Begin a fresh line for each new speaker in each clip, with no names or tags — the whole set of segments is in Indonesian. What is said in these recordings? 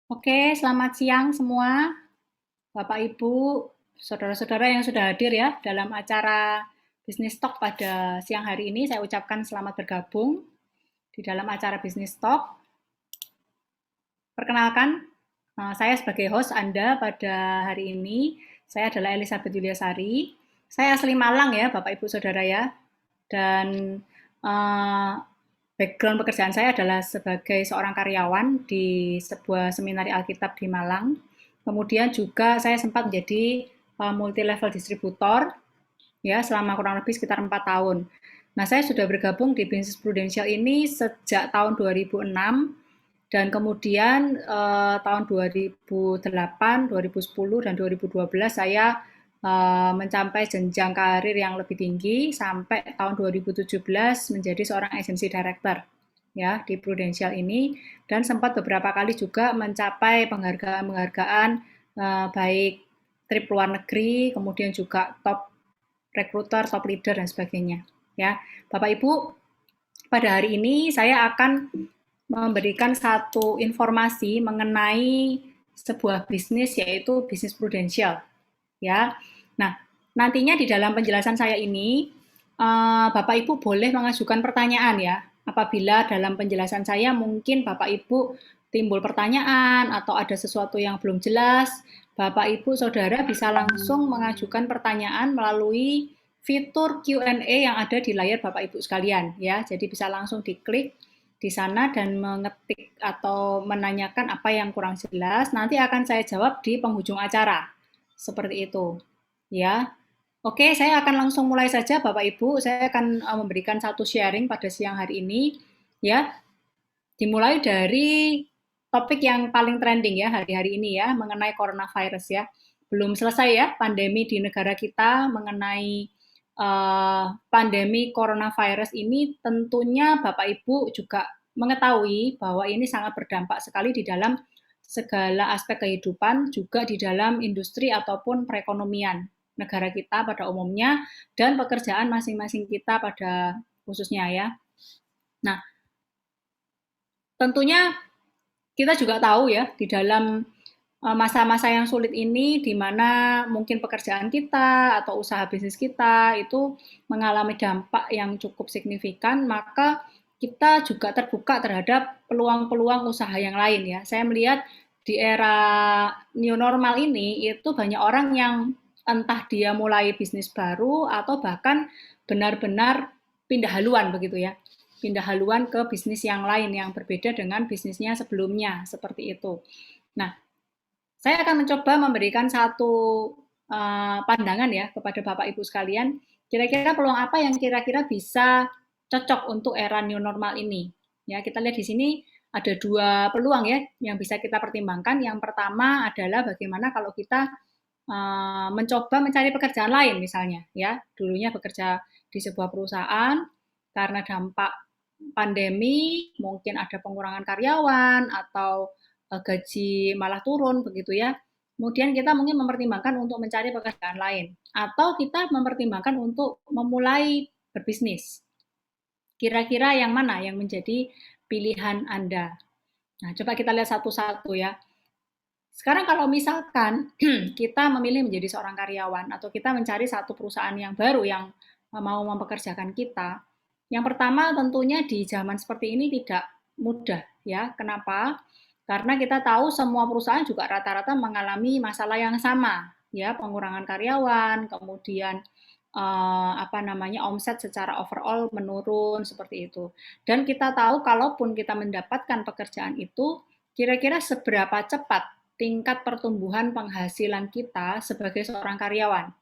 Oke, selamat siang semua, Bapak Ibu, saudara-saudara yang sudah hadir ya dalam acara Bisnis Talk pada siang hari ini. Saya ucapkan selamat bergabung di dalam acara Bisnis Talk. Perkenalkan, saya sebagai host Anda pada hari ini. Saya adalah Elizabeth Yuliasari. Saya asli Malang ya, Bapak Ibu Saudara ya. Dan uh, background pekerjaan saya adalah sebagai seorang karyawan di sebuah seminari Alkitab di Malang. Kemudian juga saya sempat menjadi multi level distributor ya selama kurang lebih sekitar 4 tahun. Nah, saya sudah bergabung di bisnis prudensial ini sejak tahun 2006 dan kemudian tahun 2008, 2010 dan 2012 saya mencapai jenjang karir yang lebih tinggi sampai tahun 2017 menjadi seorang agency director ya di Prudential ini dan sempat beberapa kali juga mencapai penghargaan-penghargaan baik trip luar negeri, kemudian juga top recruiter, top leader dan sebagainya. Ya, Bapak Ibu, pada hari ini saya akan memberikan satu informasi mengenai sebuah bisnis yaitu bisnis prudensial ya. Nah, nantinya di dalam penjelasan saya ini Bapak Ibu boleh mengajukan pertanyaan ya. Apabila dalam penjelasan saya mungkin Bapak Ibu timbul pertanyaan atau ada sesuatu yang belum jelas, Bapak Ibu Saudara bisa langsung mengajukan pertanyaan melalui fitur Q&A yang ada di layar Bapak Ibu sekalian ya. Jadi bisa langsung diklik di sana dan mengetik atau menanyakan apa yang kurang jelas, nanti akan saya jawab di penghujung acara. Seperti itu. Ya. Oke, saya akan langsung mulai saja Bapak Ibu. Saya akan memberikan satu sharing pada siang hari ini ya. Dimulai dari topik yang paling trending ya hari-hari ini ya mengenai coronavirus ya. Belum selesai ya pandemi di negara kita mengenai pandemi coronavirus ini tentunya Bapak Ibu juga mengetahui bahwa ini sangat berdampak sekali di dalam segala aspek kehidupan, juga di dalam industri ataupun perekonomian negara kita pada umumnya dan pekerjaan masing-masing kita pada khususnya ya. Nah, tentunya kita juga tahu ya di dalam masa-masa yang sulit ini di mana mungkin pekerjaan kita atau usaha bisnis kita itu mengalami dampak yang cukup signifikan, maka kita juga terbuka terhadap peluang-peluang usaha yang lain ya. Saya melihat di era new normal ini itu banyak orang yang entah dia mulai bisnis baru atau bahkan benar-benar pindah haluan begitu ya. Pindah haluan ke bisnis yang lain yang berbeda dengan bisnisnya sebelumnya, seperti itu. Nah, saya akan mencoba memberikan satu pandangan ya kepada Bapak Ibu sekalian. Kira-kira peluang apa yang kira-kira bisa cocok untuk era new normal ini? Ya, kita lihat di sini ada dua peluang ya yang bisa kita pertimbangkan. Yang pertama adalah bagaimana kalau kita mencoba mencari pekerjaan lain misalnya ya. Dulunya bekerja di sebuah perusahaan karena dampak pandemi, mungkin ada pengurangan karyawan atau gaji malah turun begitu ya. Kemudian kita mungkin mempertimbangkan untuk mencari pekerjaan lain atau kita mempertimbangkan untuk memulai berbisnis. Kira-kira yang mana yang menjadi pilihan Anda? Nah, coba kita lihat satu-satu ya. Sekarang kalau misalkan kita memilih menjadi seorang karyawan atau kita mencari satu perusahaan yang baru yang mau mempekerjakan kita, yang pertama tentunya di zaman seperti ini tidak mudah ya. Kenapa? Karena kita tahu semua perusahaan juga rata-rata mengalami masalah yang sama ya, pengurangan karyawan, kemudian apa namanya omset secara overall menurun seperti itu. Dan kita tahu kalaupun kita mendapatkan pekerjaan itu, kira-kira seberapa cepat tingkat pertumbuhan penghasilan kita sebagai seorang karyawan.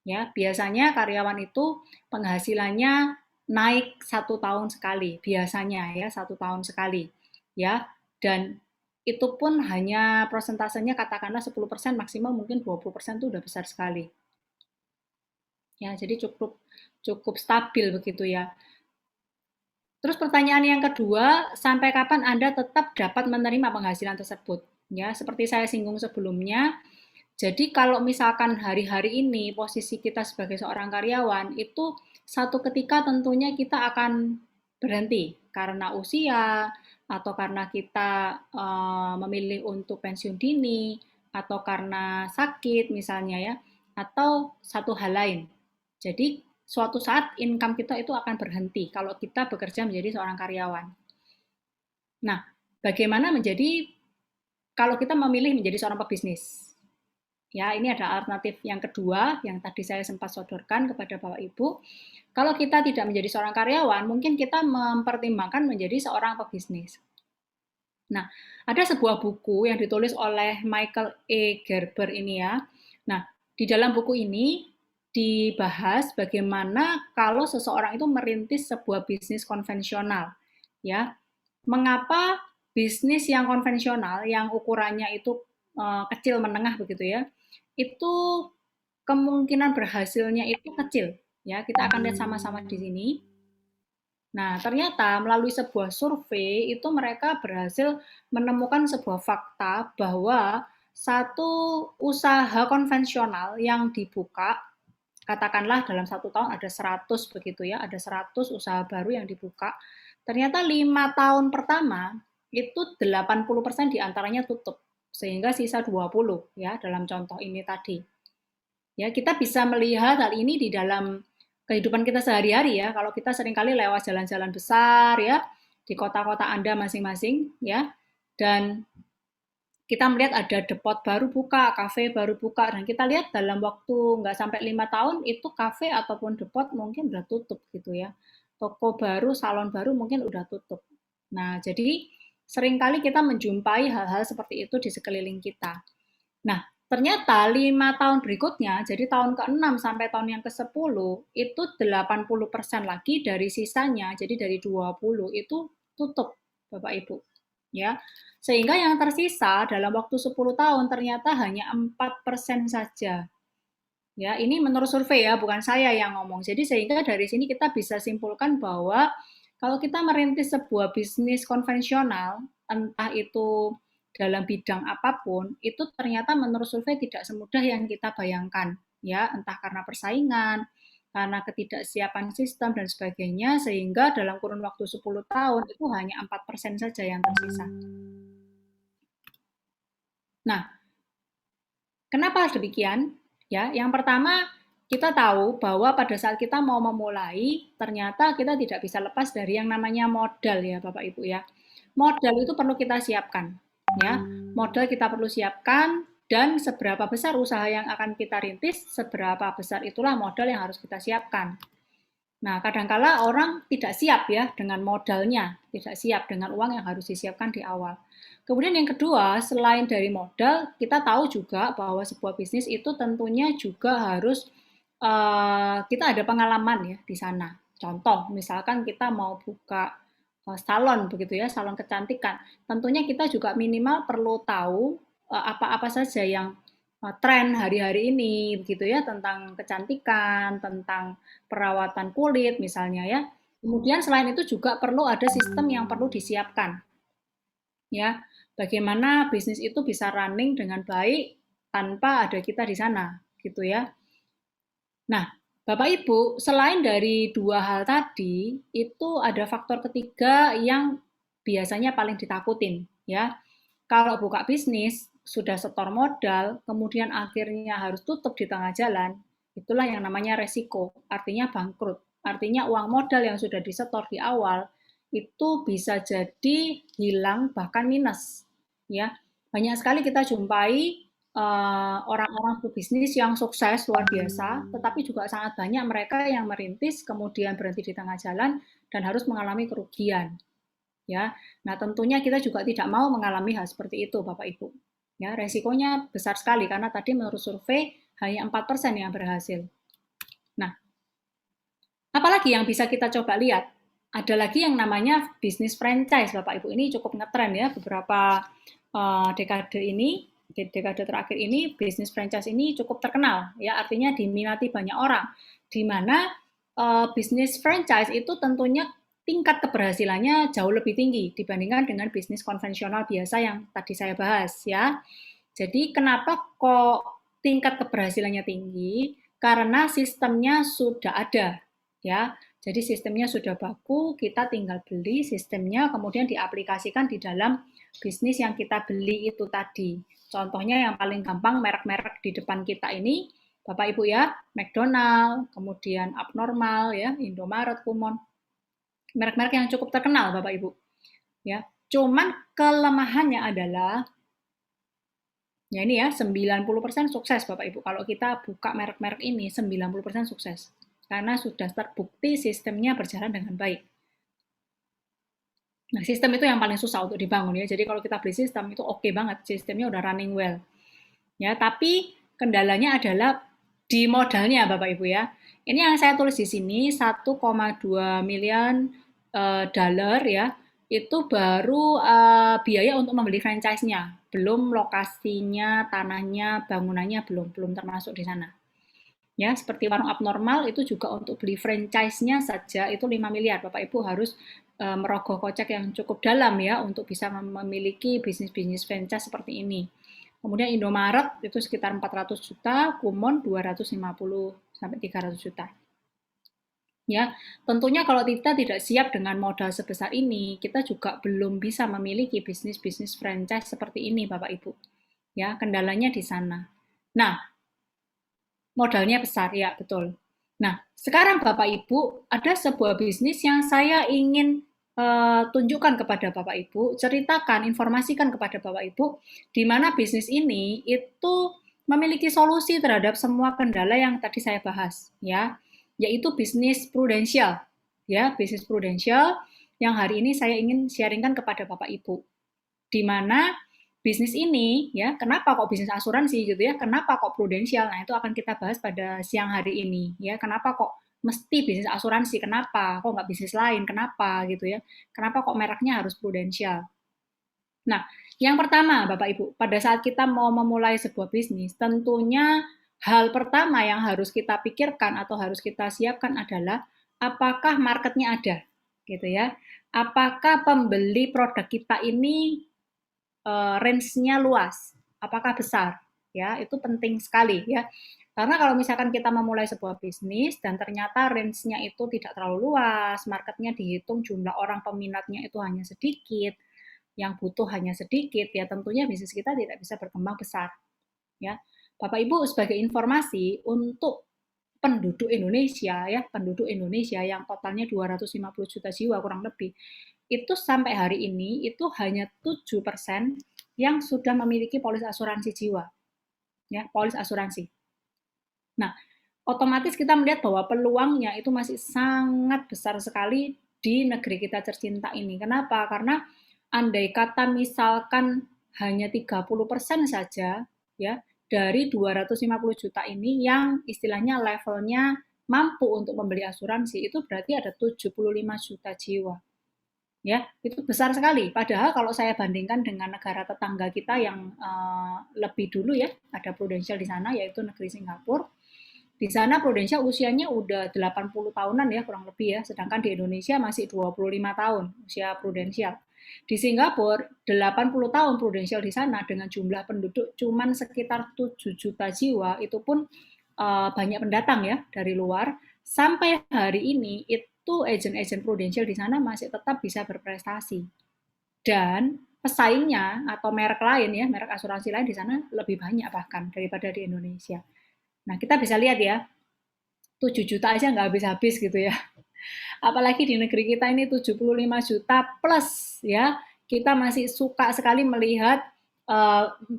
Ya, biasanya karyawan itu penghasilannya naik 1 tahun sekali, biasanya ya 1 tahun sekali, ya. Dan itu pun hanya prosentasenya katakanlah 10%, maksimal mungkin 20% itu udah besar sekali. Ya, jadi cukup cukup stabil begitu ya. Terus pertanyaan yang kedua, sampai kapan Anda tetap dapat menerima penghasilan tersebut? Ya, seperti saya singgung sebelumnya, jadi kalau misalkan hari-hari ini posisi kita sebagai seorang karyawan itu satu ketika tentunya kita akan berhenti karena usia, atau karena kita memilih untuk pensiun dini, atau karena sakit misalnya ya, atau satu hal lain. Jadi suatu saat income kita itu akan berhenti kalau kita bekerja menjadi seorang karyawan. Nah, bagaimana kalau kita memilih menjadi seorang pebisnis? Ya, ini ada alternatif yang kedua yang tadi saya sempat sodorkan kepada Bapak Ibu. Kalau kita tidak menjadi seorang karyawan, mungkin kita mempertimbangkan menjadi seorang pebisnis. Nah, ada sebuah buku yang ditulis oleh Michael E. Gerber ini ya. Nah, di dalam buku ini dibahas bagaimana kalau seseorang itu merintis sebuah bisnis konvensional. Ya, mengapa bisnis yang konvensional, yang ukurannya itu kecil menengah begitu ya, itu kemungkinan berhasilnya itu kecil. Ya, kita akan lihat sama-sama di sini. Nah, ternyata melalui sebuah survei itu mereka berhasil menemukan sebuah fakta bahwa satu usaha konvensional yang dibuka, katakanlah dalam 1 tahun ada 100 begitu ya, ada 100 usaha baru yang dibuka, ternyata 5 tahun pertama itu 80% diantaranya tutup, sehingga sisa 20 ya dalam contoh ini tadi. Ya, kita bisa melihat hal ini di dalam kehidupan kita sehari-hari ya. Kalau kita seringkali lewat jalan-jalan besar ya, di kota-kota Anda masing-masing ya, dan kita melihat ada depot baru buka, kafe baru buka, dan kita lihat dalam waktu nggak sampai 5 tahun itu kafe ataupun depot mungkin udah tutup gitu ya. Toko baru, salon baru mungkin udah tutup. Nah, jadi seringkali kita menjumpai hal-hal seperti itu di sekeliling kita. Nah, ternyata 5 tahun berikutnya, jadi tahun ke-6 sampai tahun yang ke-10, itu 80% lagi dari sisanya, jadi dari 20 itu tutup, Bapak Ibu. Ya, sehingga yang tersisa dalam waktu 10 tahun ternyata hanya 4% saja. Ya, ini menurut survei ya, bukan saya yang ngomong. Jadi sehingga dari sini kita bisa simpulkan bahwa kalau kita merintis sebuah bisnis konvensional, entah itu dalam bidang apapun, itu ternyata menurut survei tidak semudah yang kita bayangkan. Ya, entah karena persaingan, karena ketidaksiapan sistem dan sebagainya, sehingga dalam kurun waktu 10 tahun itu hanya 4% saja yang tersisa. Nah, kenapa demikian? Ya, yang pertama kita tahu bahwa pada saat kita mau memulai, ternyata kita tidak bisa lepas dari yang namanya modal ya, Bapak Ibu ya. Modal itu perlu kita siapkan, ya. Modal kita perlu siapkan dan seberapa besar usaha yang akan kita rintis, seberapa besar itulah modal yang harus kita siapkan. Nah, kadangkala orang tidak siap ya dengan modalnya, tidak siap dengan uang yang harus disiapkan di awal. Kemudian yang kedua, selain dari modal, kita tahu juga bahwa sebuah bisnis itu tentunya juga harus kita ada pengalaman ya di sana. Contoh, misalkan kita mau buka salon begitu ya, salon kecantikan. Tentunya kita juga minimal perlu tahu apa-apa saja yang tren hari-hari ini begitu ya tentang kecantikan, tentang perawatan kulit misalnya ya. Kemudian selain itu juga perlu ada sistem yang perlu disiapkan. Ya, bagaimana bisnis itu bisa running dengan baik tanpa ada kita di sana gitu ya. Nah, Bapak Ibu, selain dari dua hal tadi, itu ada faktor ketiga yang biasanya paling ditakutin ya. Kalau buka bisnis, sudah setor modal, kemudian akhirnya harus tutup di tengah jalan, itulah yang namanya resiko, artinya bangkrut. Artinya uang modal yang sudah disetor di awal, itu bisa jadi hilang bahkan minus. Ya, banyak sekali kita jumpai orang-orang pebisnis yang sukses luar biasa, tetapi juga sangat banyak mereka yang merintis kemudian berhenti di tengah jalan dan harus mengalami kerugian. Ya, nah tentunya kita juga tidak mau mengalami hal seperti itu, Bapak Ibu. Ya, resikonya besar sekali karena tadi menurut survei hanya 4% yang berhasil. Nah, apalagi yang bisa kita coba lihat? Ada lagi yang namanya bisnis franchise, Bapak Ibu. Ini cukup ngetren ya beberapa dekade ini, dekade terakhir ini bisnis franchise ini cukup terkenal ya, artinya diminati banyak orang. Di mana bisnis franchise itu tentunya tingkat keberhasilannya jauh lebih tinggi dibandingkan dengan bisnis konvensional biasa yang tadi saya bahas ya. Jadi kenapa kok tingkat keberhasilannya tinggi? Karena sistemnya sudah ada ya. Jadi sistemnya sudah baku, kita tinggal beli sistemnya, kemudian diaplikasikan di dalam bisnis yang kita beli itu tadi. Contohnya yang paling gampang, merek-merek di depan kita ini, Bapak Ibu ya, McDonald, kemudian Abnormal ya, Indomaret, Kumon, merek-merek yang cukup terkenal Bapak Ibu. Ya, cuman kelemahannya adalah ya ini ya 90% sukses Bapak Ibu. Kalau kita buka merek-merek ini 90% sukses. Karena sudah terbukti sistemnya berjalan dengan baik. Nah, sistem itu yang paling susah untuk dibangun ya. Jadi kalau kita beli sistem itu oke banget, sistemnya udah running well. Ya, tapi kendalanya adalah di modalnya Bapak Ibu ya. Ini yang saya tulis di sini 1,2 miliar dolar ya. Itu baru biaya untuk membeli franchise-nya, belum lokasinya, tanahnya, bangunannya belum termasuk di sana. Ya, seperti warung abnormal itu juga untuk beli franchise-nya saja itu 5 miliar. Bapak Ibu harus merogoh kocek yang cukup dalam ya untuk bisa memiliki bisnis-bisnis franchise seperti ini. Kemudian Indomaret itu sekitar 400 juta, Kumon 250 sampai 300 juta. Ya, tentunya kalau kita tidak siap dengan modal sebesar ini, kita juga belum bisa memiliki bisnis-bisnis franchise seperti ini, Bapak Ibu. Ya, kendalanya di sana. Nah, modalnya besar, ya betul. Nah, sekarang Bapak Ibu, ada sebuah bisnis yang saya ingin tunjukkan kepada Bapak Ibu, ceritakan, informasikan kepada Bapak Ibu, di mana bisnis ini itu memiliki solusi terhadap semua kendala yang tadi saya bahas, ya, yaitu bisnis prudensial, ya, bisnis prudensial yang hari ini saya ingin sharingkan kepada Bapak Ibu, di mana bisnis ini ya kenapa kok bisnis asuransi gitu ya, kenapa kok prudensial, nah itu akan kita bahas pada siang hari ini ya, kenapa kok mesti bisnis asuransi, kenapa kok nggak bisnis lain, kenapa gitu ya, kenapa kok mereknya harus prudensial. Nah, yang pertama Bapak Ibu, pada saat kita mau memulai sebuah bisnis, tentunya hal pertama yang harus kita pikirkan atau harus kita siapkan adalah apakah marketnya ada gitu ya, apakah pembeli produk kita ini range-nya luas, apakah besar, ya itu penting sekali ya. Karena kalau misalkan kita memulai sebuah bisnis dan ternyata range-nya itu tidak terlalu luas, marketnya dihitung jumlah orang peminatnya itu hanya sedikit, yang butuh hanya sedikit, ya tentunya bisnis kita tidak bisa berkembang besar. Ya, Bapak Ibu sebagai informasi untuk penduduk Indonesia ya, penduduk Indonesia yang totalnya 250 juta jiwa kurang lebih, itu sampai hari ini itu hanya 7% yang sudah memiliki polis asuransi jiwa. Ya, polis asuransi. Nah, otomatis kita melihat bahwa peluangnya itu masih sangat besar sekali di negeri kita tercinta ini. Kenapa? Karena andai kata misalkan hanya 30% saja ya dari 250 juta ini yang istilahnya levelnya mampu untuk membeli asuransi, itu berarti ada 75 juta jiwa. Ya, itu besar sekali. Padahal kalau saya bandingkan dengan negara tetangga kita yang lebih dulu ya, ada Prudential di sana, yaitu negeri Singapura. Di sana Prudential usianya udah 80 tahunan ya, kurang lebih ya. Sedangkan di Indonesia masih 25 tahun usia Prudential. Di Singapura 80 tahun Prudential di sana dengan jumlah penduduk cuman sekitar 7 juta jiwa, itu pun banyak pendatang ya dari luar. Sampai hari ini itu agen-agen Prudential di sana masih tetap bisa berprestasi. Dan pesaingnya atau merek lain ya, merek asuransi lain di sana lebih banyak bahkan daripada di Indonesia. Nah, kita bisa lihat ya, 7 juta aja nggak habis-habis gitu ya. Apalagi di negeri kita ini 75 juta plus ya. Kita masih suka sekali melihat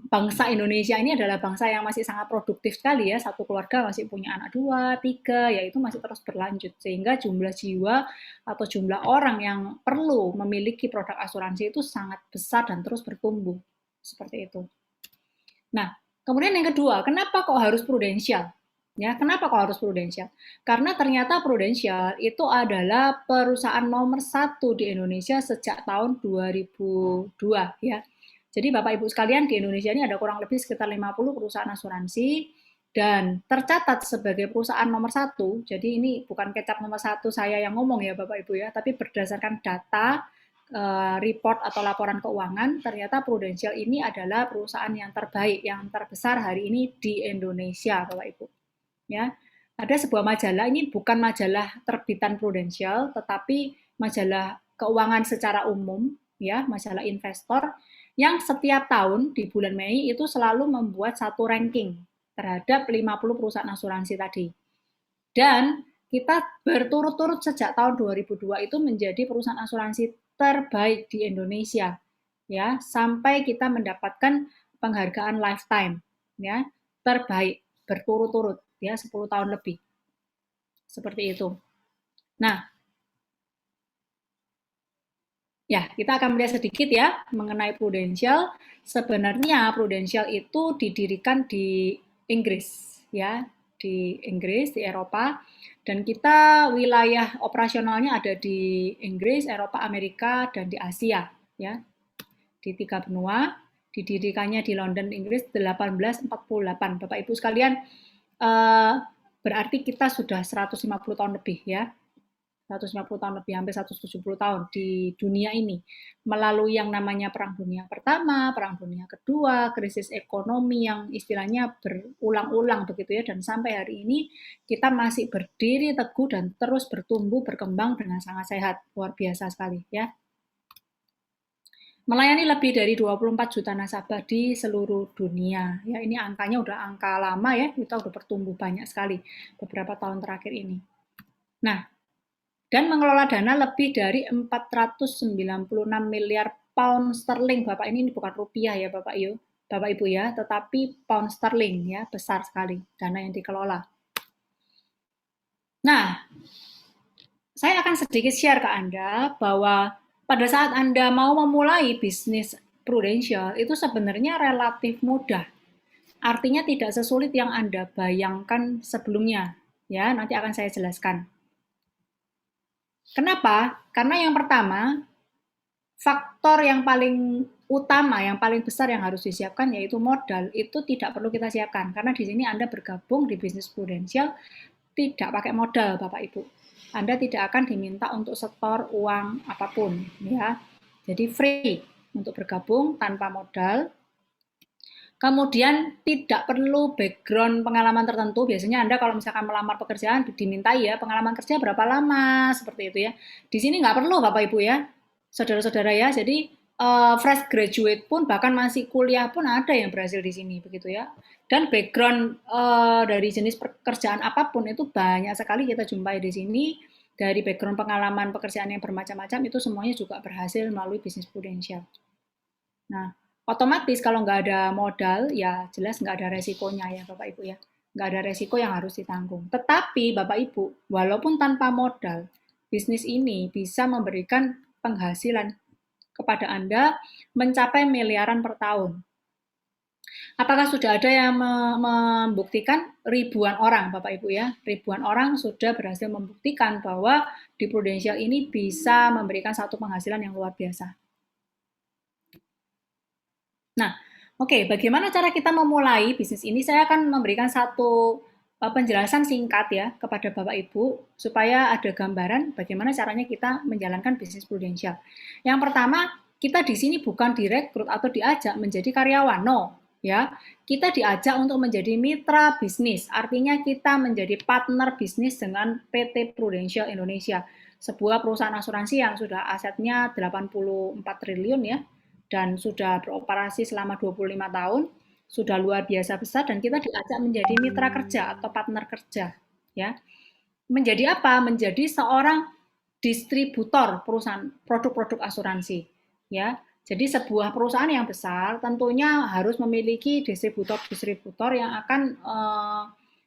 bangsa Indonesia ini adalah bangsa yang masih sangat produktif sekali ya. Satu keluarga masih punya anak 2, 3, ya itu masih terus berlanjut. Sehingga jumlah jiwa atau jumlah orang yang perlu memiliki produk asuransi itu sangat besar dan terus bertumbuh. Seperti itu. Nah, kemudian yang kedua, kenapa kok harus prudensial? Ya, kenapa kok harus prudensial? Karena ternyata Prudential itu adalah perusahaan nomor 1 di Indonesia sejak tahun 2002 ya. Jadi Bapak Ibu sekalian, di Indonesia ini ada kurang lebih sekitar 50 perusahaan asuransi dan tercatat sebagai perusahaan nomor 1. Jadi ini bukan kecap nomor 1 saya yang ngomong ya Bapak Ibu ya, tapi berdasarkan data report atau laporan keuangan, ternyata Prudential ini adalah perusahaan yang terbaik, yang terbesar hari ini di Indonesia, Bapak Ibu. Ya, Ada sebuah majalah, ini bukan majalah terbitan Prudential, tetapi majalah keuangan secara umum, ya, majalah investor, yang setiap tahun di bulan Mei itu selalu membuat satu ranking terhadap 50 perusahaan asuransi tadi. Dan kita berturut-turut sejak tahun 2002 itu menjadi perusahaan asuransi terbaik di Indonesia, ya, sampai kita mendapatkan penghargaan lifetime, ya, terbaik berturut-turut, ya, 10 tahun lebih. Seperti itu. Nah, ya, kita akan melihat sedikit ya mengenai Prudential. Sebenarnya Prudential itu didirikan di Inggris, ya, di Inggris, di Eropa. Dan kita wilayah operasionalnya ada di Inggris, Eropa, Amerika, dan di Asia, ya, di 3 benua. Didirikannya di London, Inggris 1848. Bapak Ibu sekalian, berarti kita sudah 150 tahun lebih, ya, 150 tahun lebih, hampir 170 tahun di dunia ini, melalui yang namanya Perang Dunia Pertama, Perang Dunia Kedua, krisis ekonomi yang istilahnya berulang-ulang begitu ya, dan sampai hari ini kita masih berdiri teguh dan terus bertumbuh, berkembang dengan sangat sehat, luar biasa sekali ya. Melayani lebih dari 24 juta nasabah di seluruh dunia. Ya, ini angkanya udah angka lama ya, kita udah bertumbuh banyak sekali beberapa tahun terakhir ini. Nah, dan mengelola dana lebih dari 496 miliar pound sterling. Bapak, ini bukan rupiah ya Bapak Ibu ya, tetapi pound sterling ya, besar sekali dana yang dikelola. Nah, saya akan sedikit share ke Anda bahwa pada saat Anda mau memulai bisnis Prudential itu sebenarnya relatif mudah. Artinya tidak sesulit yang Anda bayangkan sebelumnya. Ya, nanti akan saya jelaskan. Kenapa? Karena yang pertama, faktor yang paling utama, yang paling besar yang harus disiapkan yaitu modal. Itu tidak perlu kita siapkan karena di sini Anda bergabung di bisnis Prudential tidak pakai modal, Bapak Ibu. Anda tidak akan diminta untuk setor uang apapun, ya. Jadi free untuk bergabung tanpa modal. Kemudian tidak perlu background pengalaman tertentu. Biasanya Anda kalau misalkan melamar pekerjaan dimintai ya pengalaman kerja berapa lama seperti itu ya. Di sini nggak perlu Bapak Ibu ya, saudara-saudara ya. Jadi fresh graduate pun bahkan masih kuliah pun ada yang berhasil di sini begitu ya. Dan background dari jenis pekerjaan apapun itu banyak sekali kita jumpai di sini. Dari background pengalaman pekerjaan yang bermacam-macam itu semuanya juga berhasil melalui bisnis Prudential. Nah, otomatis kalau nggak ada modal, ya jelas nggak ada resikonya ya Bapak Ibu ya. Nggak ada resiko yang harus ditanggung. Tetapi Bapak Ibu, walaupun tanpa modal, bisnis ini bisa memberikan penghasilan kepada Anda mencapai miliaran per tahun. Apakah sudah ada yang membuktikan? Ribuan orang, Bapak Ibu ya, ribuan orang sudah berhasil membuktikan bahwa di Prudential ini bisa memberikan satu penghasilan yang luar biasa. Nah, oke, bagaimana cara kita memulai bisnis ini? Saya akan memberikan satu penjelasan singkat ya kepada Bapak Ibu supaya ada gambaran bagaimana caranya kita menjalankan bisnis Prudential. Yang pertama, kita di sini bukan direkrut atau diajak menjadi karyawan, no, ya. Kita diajak untuk menjadi mitra bisnis, artinya kita menjadi partner bisnis dengan PT Prudential Indonesia, sebuah perusahaan asuransi yang sudah asetnya 84 triliun ya, dan sudah beroperasi selama 25 tahun, sudah luar biasa besar dan kita diajak menjadi mitra kerja atau partner kerja, ya. Menjadi apa? Menjadi seorang distributor perusahaan produk-produk asuransi, ya. Jadi sebuah perusahaan yang besar tentunya harus memiliki distributor-distributor yang akan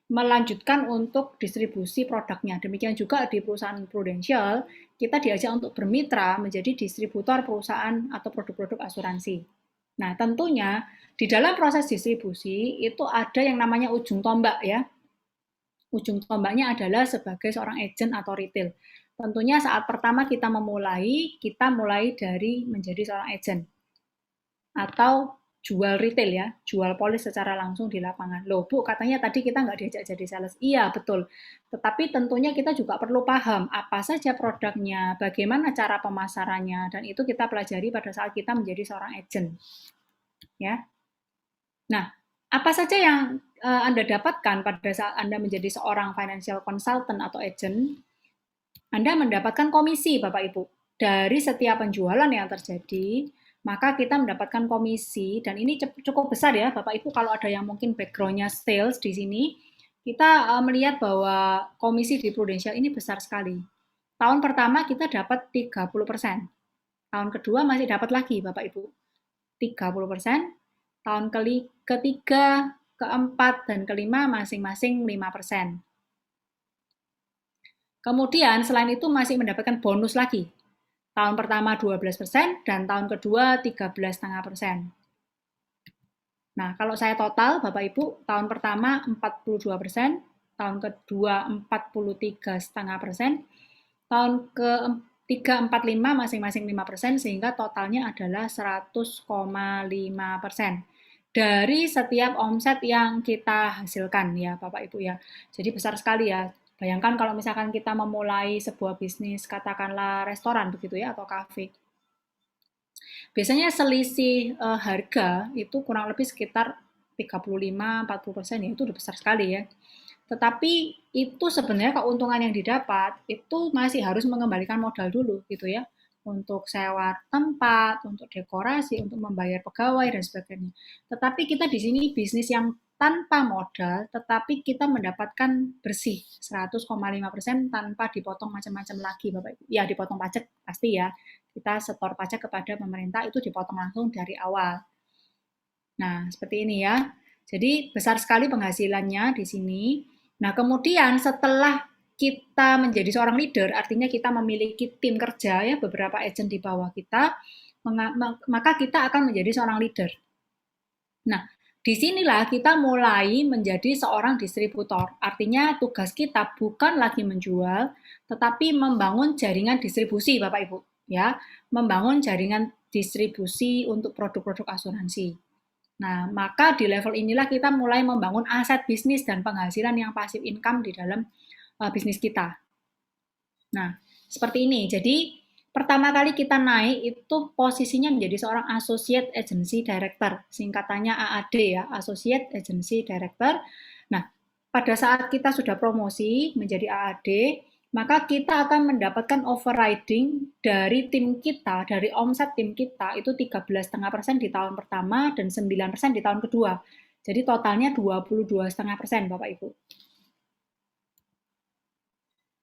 melanjutkan untuk distribusi produknya. Demikian juga di perusahaan Prudential, kita diajak untuk bermitra menjadi distributor perusahaan atau produk-produk asuransi. Nah, tentunya di dalam proses distribusi itu ada yang namanya ujung tombak ya. Ujung tombaknya adalah sebagai seorang agent atau retail. Tentunya saat pertama kita mulai dari menjadi seorang agent atau jual retail ya, jual polis secara langsung di lapangan. Loh Bu, katanya tadi kita nggak diajak jadi sales. Iya, betul. Tetapi tentunya kita juga perlu paham apa saja produknya, bagaimana cara pemasarannya, dan itu kita pelajari pada saat kita menjadi seorang agent. Ya. Nah, apa saja yang Anda dapatkan pada saat Anda menjadi seorang financial consultant atau agent, Anda mendapatkan komisi, Bapak Ibu. Dari setiap penjualan yang terjadi, maka kita mendapatkan komisi, dan ini cukup besar ya, Bapak Ibu. Kalau ada yang mungkin background-nya sales di sini, kita melihat bahwa komisi di Prudential ini besar sekali. Tahun pertama kita dapat 30%. Tahun kedua masih dapat lagi, Bapak Ibu. 30%, tahun ketiga, keempat, dan kelima masing-masing 5%. Kemudian selain itu masih mendapatkan bonus lagi. Tahun pertama 12% dan tahun kedua 13,5%. Nah, kalau saya total, Bapak Ibu, tahun pertama 42%, tahun kedua 43,5%, tahun ketiga 45 masing-masing 5%, sehingga totalnya adalah 100,5% dari setiap omset yang kita hasilkan ya Bapak Ibu ya. Jadi besar sekali ya. Bayangkan kalau misalkan kita memulai sebuah bisnis, katakanlah restoran begitu ya, atau kafe. Biasanya selisih harga itu kurang lebih sekitar 35-40% ya, itu udah besar sekali ya. Tetapi itu sebenarnya keuntungan yang didapat itu masih harus mengembalikan modal dulu gitu ya. Untuk sewa tempat, untuk dekorasi, untuk membayar pegawai dan sebagainya. Tetapi kita di sini bisnis yang tanpa modal, tetapi kita mendapatkan bersih 100,5% tanpa dipotong macam-macam lagi, Bapak Ibu. Ya, dipotong pajak pasti ya. Kita setor pajak kepada pemerintah itu dipotong langsung dari awal. Nah, seperti ini ya. Jadi besar sekali penghasilannya di sini. Nah, kemudian setelah kita menjadi seorang leader, artinya kita memiliki tim kerja ya, beberapa agent di bawah kita, maka kita akan menjadi seorang leader. Nah, disinilah kita mulai menjadi seorang distributor. Artinya tugas kita bukan lagi menjual, tetapi membangun jaringan distribusi, Bapak Ibu. Ya, membangun jaringan distribusi untuk produk-produk asuransi. Nah, maka di level inilah kita mulai membangun aset bisnis dan penghasilan yang passive income di dalam bisnis kita. Nah, seperti ini. Jadi, pertama kali kita naik itu posisinya menjadi seorang Associate Agency Director, singkatannya AAD ya, Associate Agency Director. Nah, pada saat kita sudah promosi menjadi AAD, maka kita akan mendapatkan overriding dari tim kita, dari omset tim kita itu 13,5% di tahun pertama dan 9% di tahun kedua. Jadi totalnya 22,5% Bapak Ibu.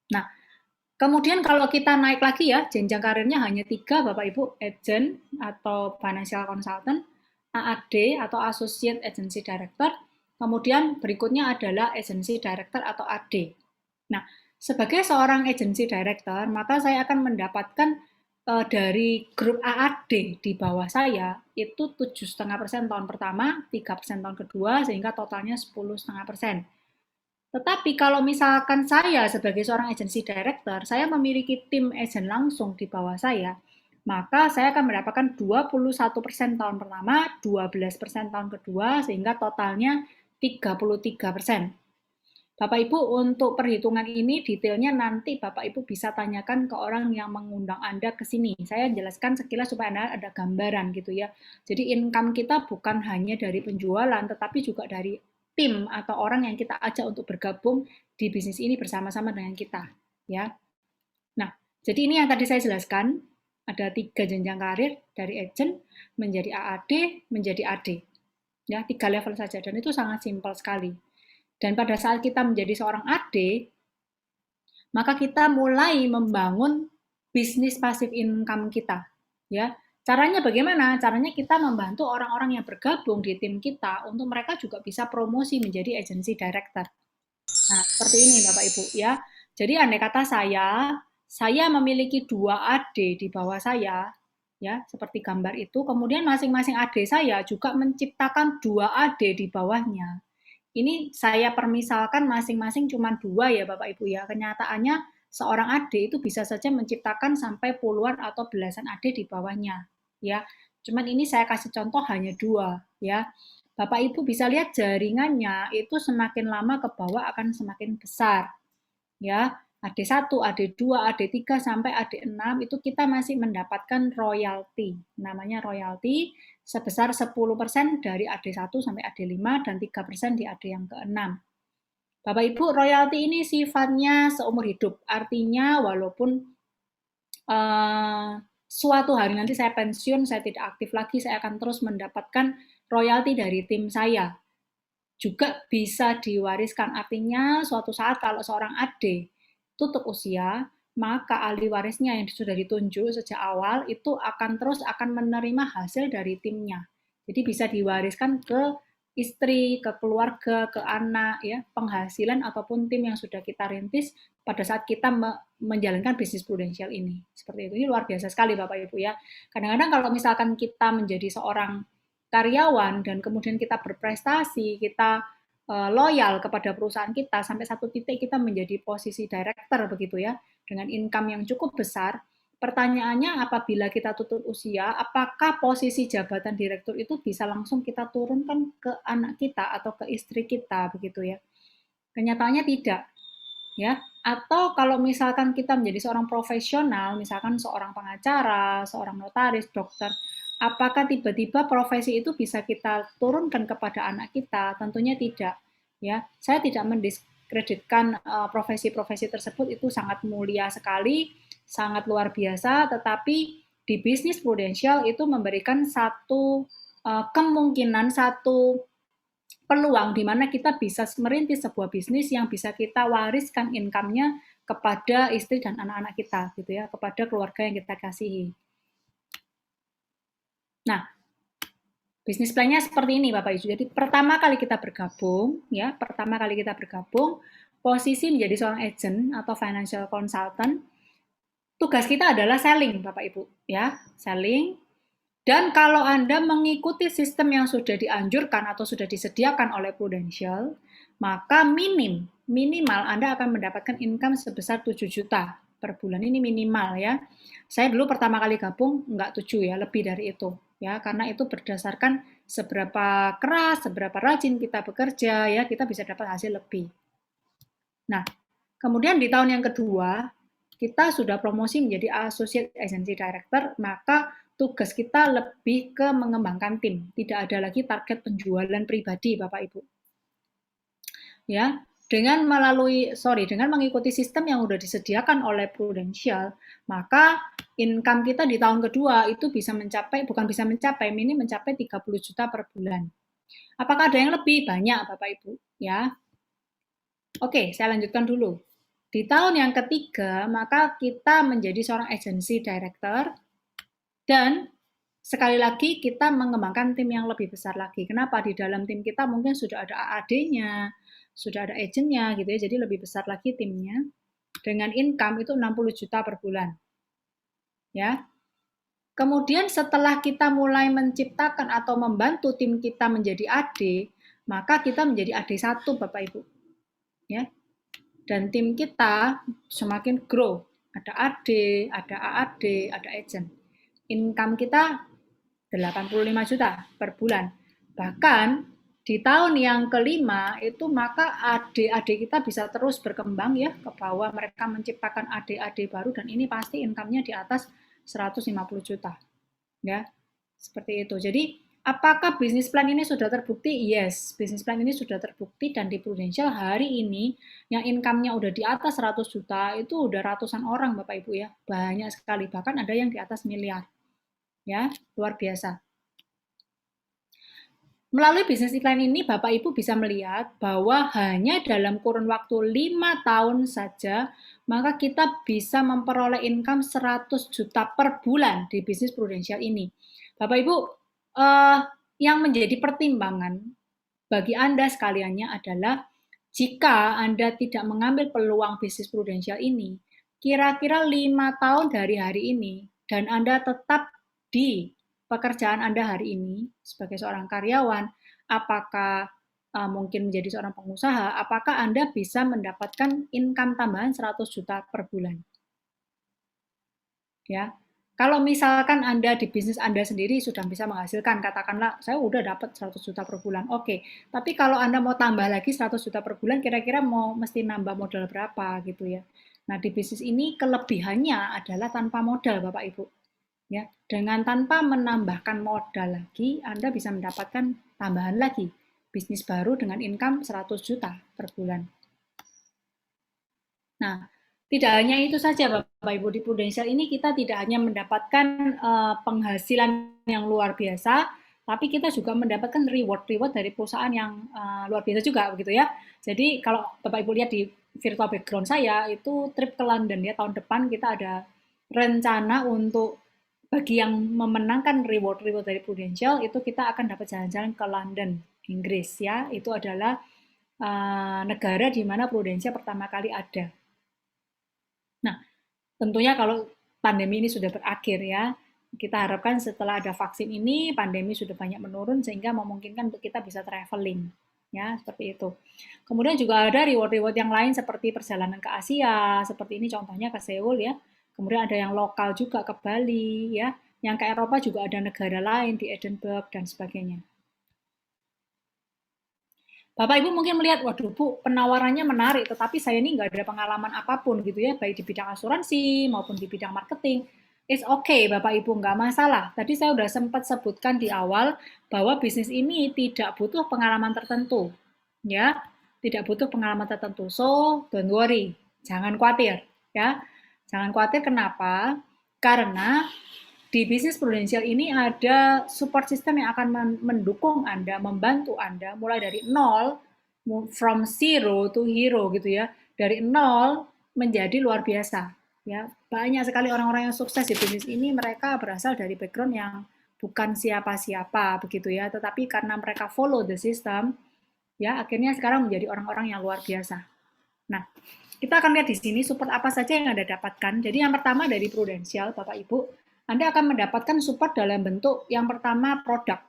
Nah, kemudian kalau kita naik lagi ya, jenjang karirnya hanya 3 Bapak Ibu, agent atau financial consultant, AAD atau Associate Agency Director, kemudian berikutnya adalah Agency Director atau AD. Nah, sebagai seorang Agency Director, maka saya akan mendapatkan dari grup AAD di bawah saya itu 7,5% tahun pertama, 3% tahun kedua, sehingga totalnya 10,5%. Tetapi kalau misalkan saya sebagai seorang agency director, saya memiliki tim agent langsung di bawah saya, maka saya akan mendapatkan 21% tahun pertama, 12% tahun kedua, sehingga totalnya 33%. Bapak Ibu, untuk perhitungan ini detailnya nanti Bapak Ibu bisa tanyakan ke orang yang mengundang Anda ke sini. Saya jelaskan sekilas supaya Anda ada gambaran gitu ya. Jadi income kita bukan hanya dari penjualan, tetapi juga dari tim atau orang yang kita ajak untuk bergabung di bisnis ini bersama-sama dengan kita, ya. Nah, jadi ini yang tadi saya jelaskan, ada 3 jenjang karir dari agent menjadi AAD menjadi AD, ya 3 level saja dan itu sangat simpel sekali. Dan pada saat kita menjadi seorang AD, maka kita mulai membangun bisnis passive income kita, ya. Caranya bagaimana? Caranya kita membantu orang-orang yang bergabung di tim kita untuk mereka juga bisa promosi menjadi agency director. Nah, seperti ini Bapak Ibu ya. Jadi andai kata saya memiliki 2 AD di bawah saya, ya, seperti gambar itu, kemudian masing-masing AD saya juga menciptakan 2 AD di bawahnya. Ini saya permisalkan masing-masing cuma 2 ya Bapak Ibu ya. Kenyataannya seorang AD itu bisa saja menciptakan sampai puluhan atau belasan AD di bawahnya, ya. Cuman ini saya kasih contoh hanya 2 ya. Bapak Ibu bisa lihat jaringannya itu semakin lama ke bawah akan semakin besar. Ya, AD1, AD2, AD3 sampai AD6 itu kita masih mendapatkan royalti. Namanya royalti sebesar 10% dari AD1 sampai AD5 dan 3% di AD yang ke-6. Bapak Ibu, royalti ini sifatnya seumur hidup. Artinya walaupun suatu hari nanti saya pensiun, saya tidak aktif lagi, saya akan terus mendapatkan royalti dari tim saya. Juga bisa diwariskan, artinya suatu saat kalau seorang AD tutup usia, maka ahli warisnya yang sudah ditunjuk sejak awal itu akan menerima hasil dari timnya. Jadi bisa diwariskan ke istri, ke keluarga, ke anak, ya, penghasilan ataupun tim yang sudah kita rintis pada saat kita menjalankan bisnis prudensial ini. Seperti itu. Ini luar biasa sekali Bapak Ibu ya. Kadang-kadang kalau misalkan kita menjadi seorang karyawan dan kemudian kita berprestasi, kita loyal kepada perusahaan kita sampai satu titik kita menjadi posisi director begitu ya, dengan income yang cukup besar. Pertanyaannya apabila kita tutup usia, apakah posisi jabatan direktur itu bisa langsung kita turunkan ke anak kita atau ke istri kita begitu ya? Kenyataannya tidak, ya. Atau kalau misalkan kita menjadi seorang profesional, misalkan seorang pengacara, seorang notaris, dokter, apakah tiba-tiba profesi itu bisa kita turunkan kepada anak kita? Tentunya tidak, ya. Saya tidak mendiskreditkan profesi-profesi tersebut, itu sangat mulia sekali, sangat luar biasa, tetapi di bisnis prudensial itu memberikan satu kemungkinan, satu peluang di mana kita bisa merintis sebuah bisnis yang bisa kita wariskan income-nya kepada istri dan anak-anak kita gitu ya, kepada keluarga yang kita kasihi. Nah, bisnis plan-nya seperti ini Bapak Ibu. Jadi pertama kali kita bergabung posisi menjadi seorang agent atau financial consultant, tugas kita adalah selling Bapak Ibu ya, selling. Dan kalau Anda mengikuti sistem yang sudah dianjurkan atau sudah disediakan oleh Prudential, maka minimal Anda akan mendapatkan income sebesar 7 juta per bulan. Ini minimal ya. Saya dulu pertama kali gabung enggak 7 ya, lebih dari itu ya, karena itu berdasarkan seberapa keras, seberapa rajin kita bekerja ya, kita bisa dapat hasil lebih. Nah, kemudian di tahun yang kedua, kita sudah promosi menjadi Associate Agency Director, maka tugas kita lebih ke mengembangkan tim. Tidak ada lagi target penjualan pribadi, Bapak Ibu. Ya, dengan mengikuti sistem yang sudah disediakan oleh Prudential, maka income kita di tahun kedua itu minim mencapai 30 juta per bulan. Apakah ada yang lebih? Banyak, Bapak Ibu, ya. Oke, saya lanjutkan dulu. Di tahun yang ketiga, maka kita menjadi seorang agency director, dan sekali lagi kita mengembangkan tim yang lebih besar lagi. Kenapa? Di dalam tim kita mungkin sudah ada AAD-nya, sudah ada agent-nya gitu ya, jadi lebih besar lagi timnya. Dengan income itu 60 juta per bulan. Ya. Kemudian setelah kita mulai menciptakan atau membantu tim kita menjadi AD, maka kita menjadi AD1 Bapak Ibu. Ya. Dan tim kita semakin grow. Ada AD, ada AAD, ada agent. Income kita 85 juta per bulan. Bahkan di tahun yang kelima itu maka adik-adik kita bisa terus berkembang ya ke bawah, mereka menciptakan adik-adik baru dan ini pasti income-nya di atas 150 juta. Ya. Seperti itu. Jadi apakah bisnis plan ini sudah terbukti? Yes, bisnis plan ini sudah terbukti dan di Prudential hari ini yang income-nya udah di atas 100 juta itu udah ratusan orang Bapak Ibu ya. Banyak sekali, bahkan ada yang di atas miliar. Ya, luar biasa. Melalui bisnis iklan ini, Bapak Ibu bisa melihat bahwa hanya dalam kurun waktu 5 tahun saja, maka kita bisa memperoleh income 100 juta per bulan di bisnis Prudential ini. Bapak Ibu, yang menjadi pertimbangan bagi Anda sekaliannya adalah jika Anda tidak mengambil peluang bisnis Prudential ini, kira-kira 5 tahun dari hari ini, dan Anda tetap di pekerjaan Anda hari ini sebagai seorang karyawan, apakah mungkin menjadi seorang pengusaha, apakah Anda bisa mendapatkan income tambahan 100 juta per bulan? Ya. Kalau misalkan Anda di bisnis Anda sendiri sudah bisa menghasilkan, katakanlah saya udah dapat 100 juta per bulan, oke. Tapi kalau Anda mau tambah lagi 100 juta per bulan, kira-kira mau mesti nambah modal berapa gitu ya. Nah, di bisnis ini kelebihannya adalah tanpa modal, Bapak Ibu. Ya, dengan tanpa menambahkan modal lagi, Anda bisa mendapatkan tambahan lagi bisnis baru dengan income 100 juta per bulan. Nah, tidak hanya itu saja Bapak Ibu, di Prudential ini kita tidak hanya mendapatkan penghasilan yang luar biasa, tapi kita juga mendapatkan reward-reward dari perusahaan yang luar biasa juga begitu ya. Jadi kalau Bapak Ibu lihat di virtual background saya itu trip ke London ya, tahun depan kita ada rencana untuk bagi yang memenangkan reward-reward dari Prudential itu kita akan dapat jalan-jalan ke London, Inggris ya. Itu adalah negara di mana Prudential pertama kali ada. Nah, tentunya kalau pandemi ini sudah berakhir ya, kita harapkan setelah ada vaksin ini, pandemi sudah banyak menurun sehingga memungkinkan untuk kita bisa traveling. Ya, seperti itu. Kemudian juga ada reward-reward yang lain seperti perjalanan ke Asia, seperti ini contohnya ke Seoul ya. Kemudian ada yang lokal juga ke Bali ya. Yang ke Eropa juga ada negara lain di Edinburgh dan sebagainya. Bapak Ibu mungkin melihat, waduh Bu, penawarannya menarik, tetapi saya ini nggak ada pengalaman apapun gitu ya, baik di bidang asuransi maupun di bidang marketing. It's okay, Bapak Ibu, nggak masalah. Tadi saya udah sempat sebutkan di awal bahwa bisnis ini tidak butuh pengalaman tertentu, ya, tidak butuh pengalaman tertentu. So, don't worry, jangan khawatir, ya, jangan khawatir. Kenapa? Karena di bisnis prudensial ini ada support system yang akan mendukung Anda, membantu Anda mulai dari nol, from zero to hero gitu ya, dari nol menjadi luar biasa. Ya, banyak sekali orang-orang yang sukses di bisnis ini mereka berasal dari background yang bukan siapa-siapa begitu ya, tetapi karena mereka follow the system, ya akhirnya sekarang menjadi orang-orang yang luar biasa. Nah, kita akan lihat di sini support apa saja yang Anda dapatkan. Jadi yang pertama dari Prudential, Bapak Ibu, Anda akan mendapatkan support dalam bentuk yang pertama produk.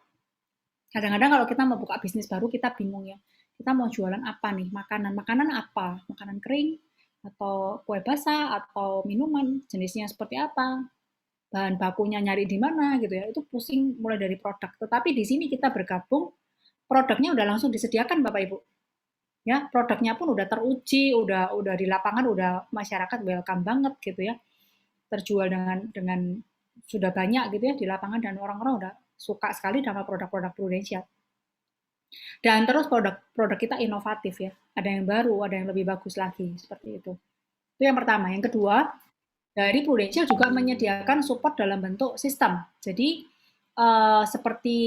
Kadang-kadang kalau kita mau buka bisnis baru, kita bingung ya. Kita mau jualan apa nih? Makanan. Makanan apa? Makanan kering? Atau kue basah? Atau minuman? Jenisnya seperti apa? Bahan bakunya nyari di mana gitu ya. Itu pusing mulai dari produk. Tetapi di sini kita bergabung, produknya udah langsung disediakan Bapak Ibu. Ya, produknya pun udah teruji, udah di lapangan, udah masyarakat welcome banget gitu ya. Terjual dengan sudah banyak gitu ya di lapangan dan orang-orang udah suka sekali sama produk-produk Prudential. Dan terus produk-produk kita inovatif ya. Ada yang baru, ada yang lebih bagus lagi seperti itu. Itu yang pertama. Yang kedua, dari Prudential juga menyediakan support dalam bentuk sistem. Jadi seperti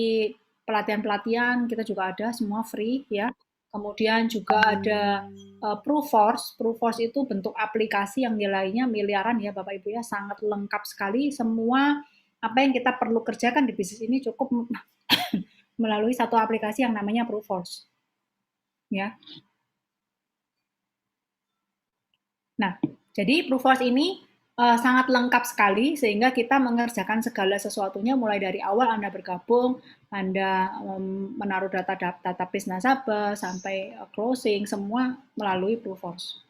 pelatihan-pelatihan kita juga ada semua free ya. Kemudian juga ada Proofforce. Proofforce itu bentuk aplikasi yang nilainya miliaran ya Bapak Ibu ya, sangat lengkap sekali. Semua apa yang kita perlu kerjakan di bisnis ini cukup melalui satu aplikasi yang namanya Proofforce. Ya. Nah, jadi Proofforce ini sangat lengkap sekali sehingga kita mengerjakan segala sesuatunya mulai dari awal Anda bergabung, Anda menaruh database nasabah sampai closing semua melalui Proofforce.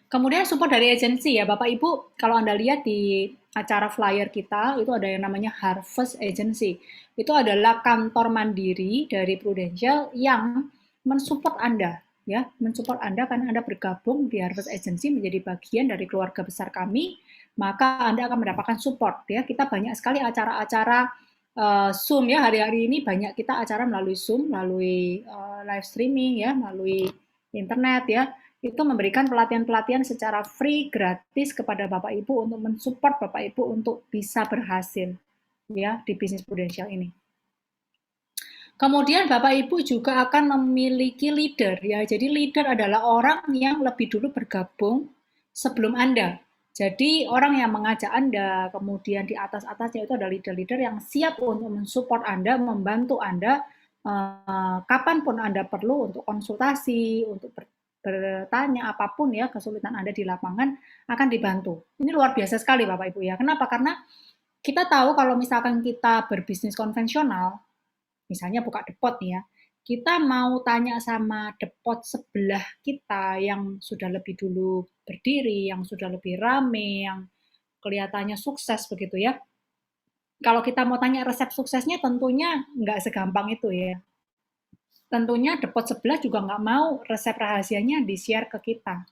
Kemudian support dari agensi ya Bapak Ibu, kalau Anda lihat di acara flyer kita itu ada yang namanya Harvest Agency. Itu adalah kantor mandiri dari Prudential yang mensupport Anda ya, mensupport Anda karena Anda bergabung di Harvest Agency menjadi bagian dari keluarga besar kami, maka Anda akan mendapatkan support ya. Kita banyak sekali acara-acara Zoom ya, hari-hari ini banyak kita acara melalui Zoom, melalui live streaming ya, melalui internet ya. Itu memberikan pelatihan-pelatihan secara free, gratis kepada Bapak Ibu untuk mensupport Bapak Ibu untuk bisa berhasil ya di bisnis Prudential ini. Kemudian Bapak Ibu juga akan memiliki leader ya. Jadi leader adalah orang yang lebih dulu bergabung sebelum Anda. Jadi orang yang mengajak Anda, kemudian di atas-atasnya itu ada leader-leader yang siap untuk mensupport Anda, membantu Anda kapanpun Anda perlu untuk konsultasi, untuk bertanya apapun ya kesulitan Anda di lapangan akan dibantu. Ini luar biasa sekali Bapak Ibu ya. Kenapa? Karena kita tahu kalau misalkan kita berbisnis konvensional, misalnya buka depot nih ya, kita mau tanya sama depot sebelah kita yang sudah lebih dulu berdiri, yang sudah lebih rame, yang kelihatannya sukses begitu ya. Kalau kita mau tanya resep suksesnya tentunya nggak segampang itu ya. Tentunya depot sebelah juga nggak mau resep rahasianya di-share ke kita.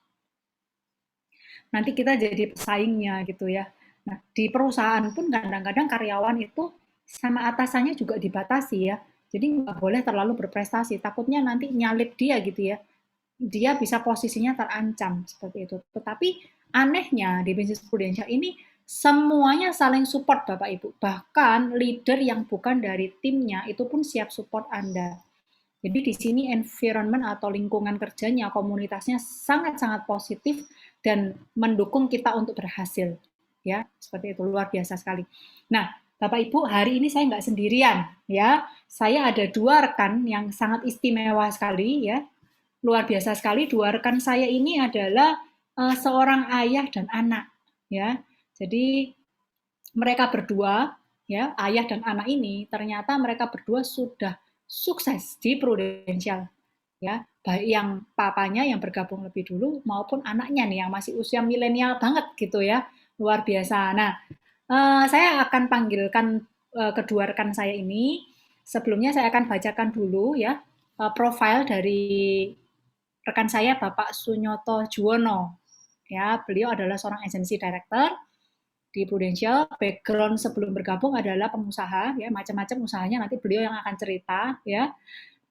Nanti kita jadi pesaingnya gitu ya. Nah, di perusahaan pun kadang-kadang karyawan itu sama atasannya juga dibatasi ya. Jadi nggak boleh terlalu berprestasi, takutnya nanti nyalip dia gitu ya. Dia bisa posisinya terancam seperti itu. Tetapi anehnya di bisnis prudensial ini semuanya saling support Bapak Ibu. Bahkan leader yang bukan dari timnya itu pun siap support Anda. Jadi di sini environment atau lingkungan kerjanya, komunitasnya sangat-sangat positif dan mendukung kita untuk berhasil. Ya, seperti itu luar biasa sekali. Nah, Bapak Ibu, hari ini saya nggak sendirian, ya. Saya ada dua rekan yang sangat istimewa sekali, ya. Luar biasa sekali. Dua rekan saya ini adalah seorang ayah dan anak, ya. Jadi mereka berdua, ya, ayah dan anak ini ternyata mereka berdua sudah sukses di Prudential, ya, baik yang papanya yang bergabung lebih dulu maupun anaknya nih yang masih usia milenial banget gitu ya, luar biasa. Nah, saya akan panggilkan kedua rekan saya ini. Sebelumnya saya akan bacakan dulu ya profil dari rekan saya Bapak Sunyoto Juwono. Ya, beliau adalah seorang agency director di Prudential. Background sebelum bergabung adalah pengusaha, ya macam-macam usahanya nanti beliau yang akan cerita, ya.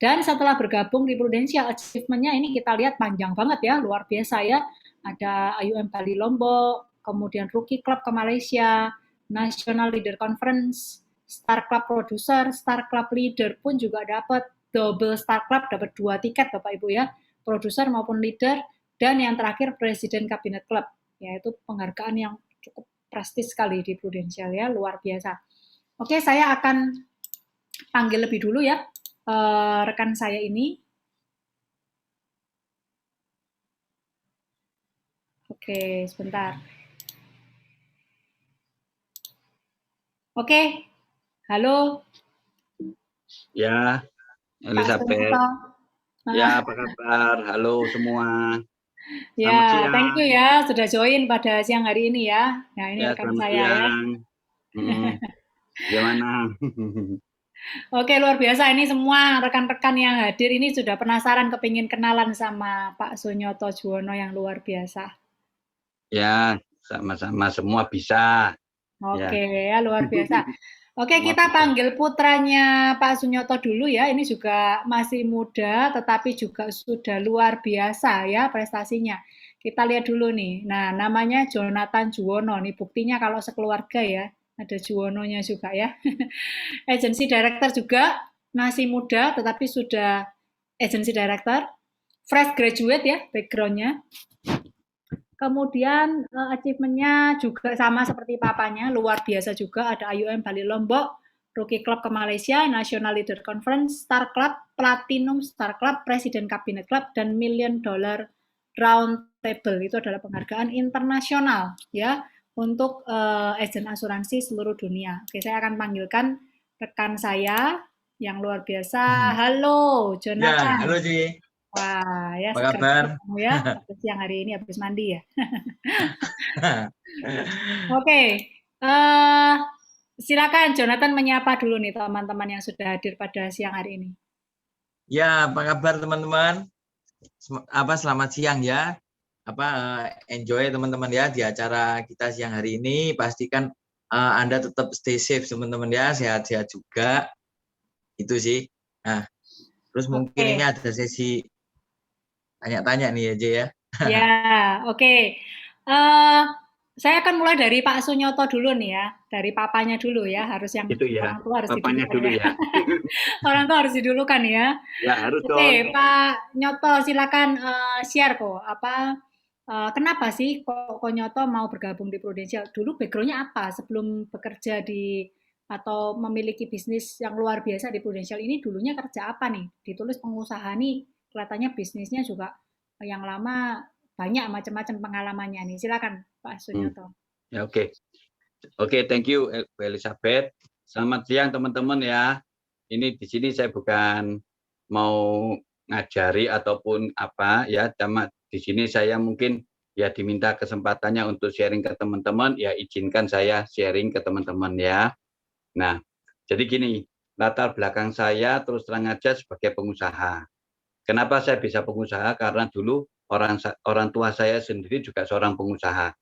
Dan setelah bergabung di Prudential, achievement-nya ini kita lihat panjang banget ya, luar biasa ya. Ada IUM Bali Lombok, kemudian Rookie Club ke Malaysia, National Leader Conference, Star Club Producer, Star Club Leader pun juga dapat, double Star Club dapat 2 tiket Bapak Ibu ya, produser maupun leader, dan yang terakhir Presiden Kabinet Club, yaitu penghargaan yang cukup prestis sekali di Prudential ya, luar biasa. Oke, saya akan panggil lebih dulu ya rekan saya ini. Oke, sebentar. Oke, halo
Ya,
Pak
Elizabeth.
Sunyoto.
Ya, apa kabar? Halo semua. Selamat
Ya, thank you
siang.
ya sudah join pada siang hari ini ya. Nah, ini
Ya,
rekan
selamat
saya ya.
siang. Gimana?
Oke, luar biasa. Ini semua rekan-rekan yang hadir ini sudah penasaran kepingin kenalan sama Pak Sunyoto Juwono yang luar biasa.
Ya, sama-sama semua bisa.
Oke,
Ya,
ya luar biasa. Oke,
semua
kita
bisa.
panggil putranya Pak Sunyoto dulu ya. Ini juga masih muda, tetapi juga sudah luar biasa ya prestasinya. Kita lihat dulu nih. Nah, namanya Jonathan Juwono. Nih buktinya kalau sekeluarga ya. Ada Juwononya juga ya. Agency Director juga, masih muda, tetapi sudah Agency Director. Fresh graduate ya backgroundnya. Kemudian achievement-nya juga sama seperti papanya, luar biasa juga. Ada IUM Bali Lombok, Rookie Club ke Malaysia, National Leader Conference, Star Club, Platinum Star Club, Presiden Kabinet Club, dan Million Dollar Round Table. Itu adalah penghargaan internasional ya untuk agen asuransi seluruh dunia. Oke, saya akan panggilkan rekan saya yang luar biasa. Halo,
Ya,
Jonathan.
halo Ci.
Wah, ya
Apa
segar
kabar?
kamu ya, habis siang hari ini habis mandi ya. Oke, eh silakan Jonathan menyapa dulu nih teman-teman yang sudah hadir pada siang hari ini.
Ya, apa kabar teman-teman? Selamat siang ya. Enjoy teman-teman ya di acara kita siang hari ini. Pastikan Anda tetap stay safe teman-teman ya, sehat-sehat juga. Itu sih. Nah, terus mungkin
Oke,
ini ada sesi tanya-tanya nih ya, Ci ya.
ya, oke. Eh saya akan mulai dari Pak Sunyoto dulu nih ya, dari papanya dulu ya, harus yang
Itu ya.
orang tua harus
Bapaknya
didulukan
dulu
ya.
ya.
Orang tua harus didulukan ya.
Ya, harus
Oke,
dong.
Pak Nyoto silakan share kok kenapa sih kok Nyoto mau bergabung di Prudential? Dulu backgroundnya apa sebelum bekerja di atau memiliki bisnis yang luar biasa di Prudential ini dulunya kerja apa nih? Ditulis pengusaha nih, kelihatannya bisnisnya juga yang lama banyak macam-macam pengalamannya nih. Silakan Pak
Hmm.
Sunyoto.
Ya, oke. Oke, thank you Elizabeth. Selamat siang teman-teman ya. Ini di sini saya bukan mau ngajari ataupun apa ya, cuma di sini saya mungkin ya diminta kesempatannya untuk sharing ke teman-teman, ya izinkan saya sharing ke teman-teman ya. Nah, jadi gini, latar belakang saya terus terang aja sebagai pengusaha. Kenapa saya bisa pengusaha? Karena dulu orang tua saya sendiri juga seorang pengusaha.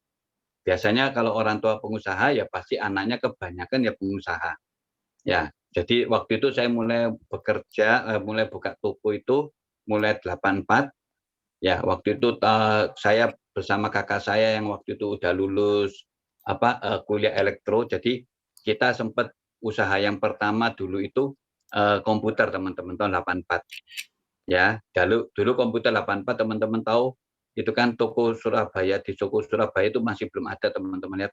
biasanya kalau orang tua pengusaha ya pasti anaknya kebanyakan ya pengusaha. Ya, jadi waktu itu saya mulai bekerja, mulai buka toko itu mulai 84. Ya, waktu itu saya bersama kakak saya yang waktu itu udah lulus kuliah elektro. Jadi kita sempat usaha yang pertama dulu itu komputer teman-teman tahun 84. Ya, dulu komputer 84 teman-teman tahu itu kan toko Surabaya, di toko Surabaya itu masih belum ada teman-teman ya.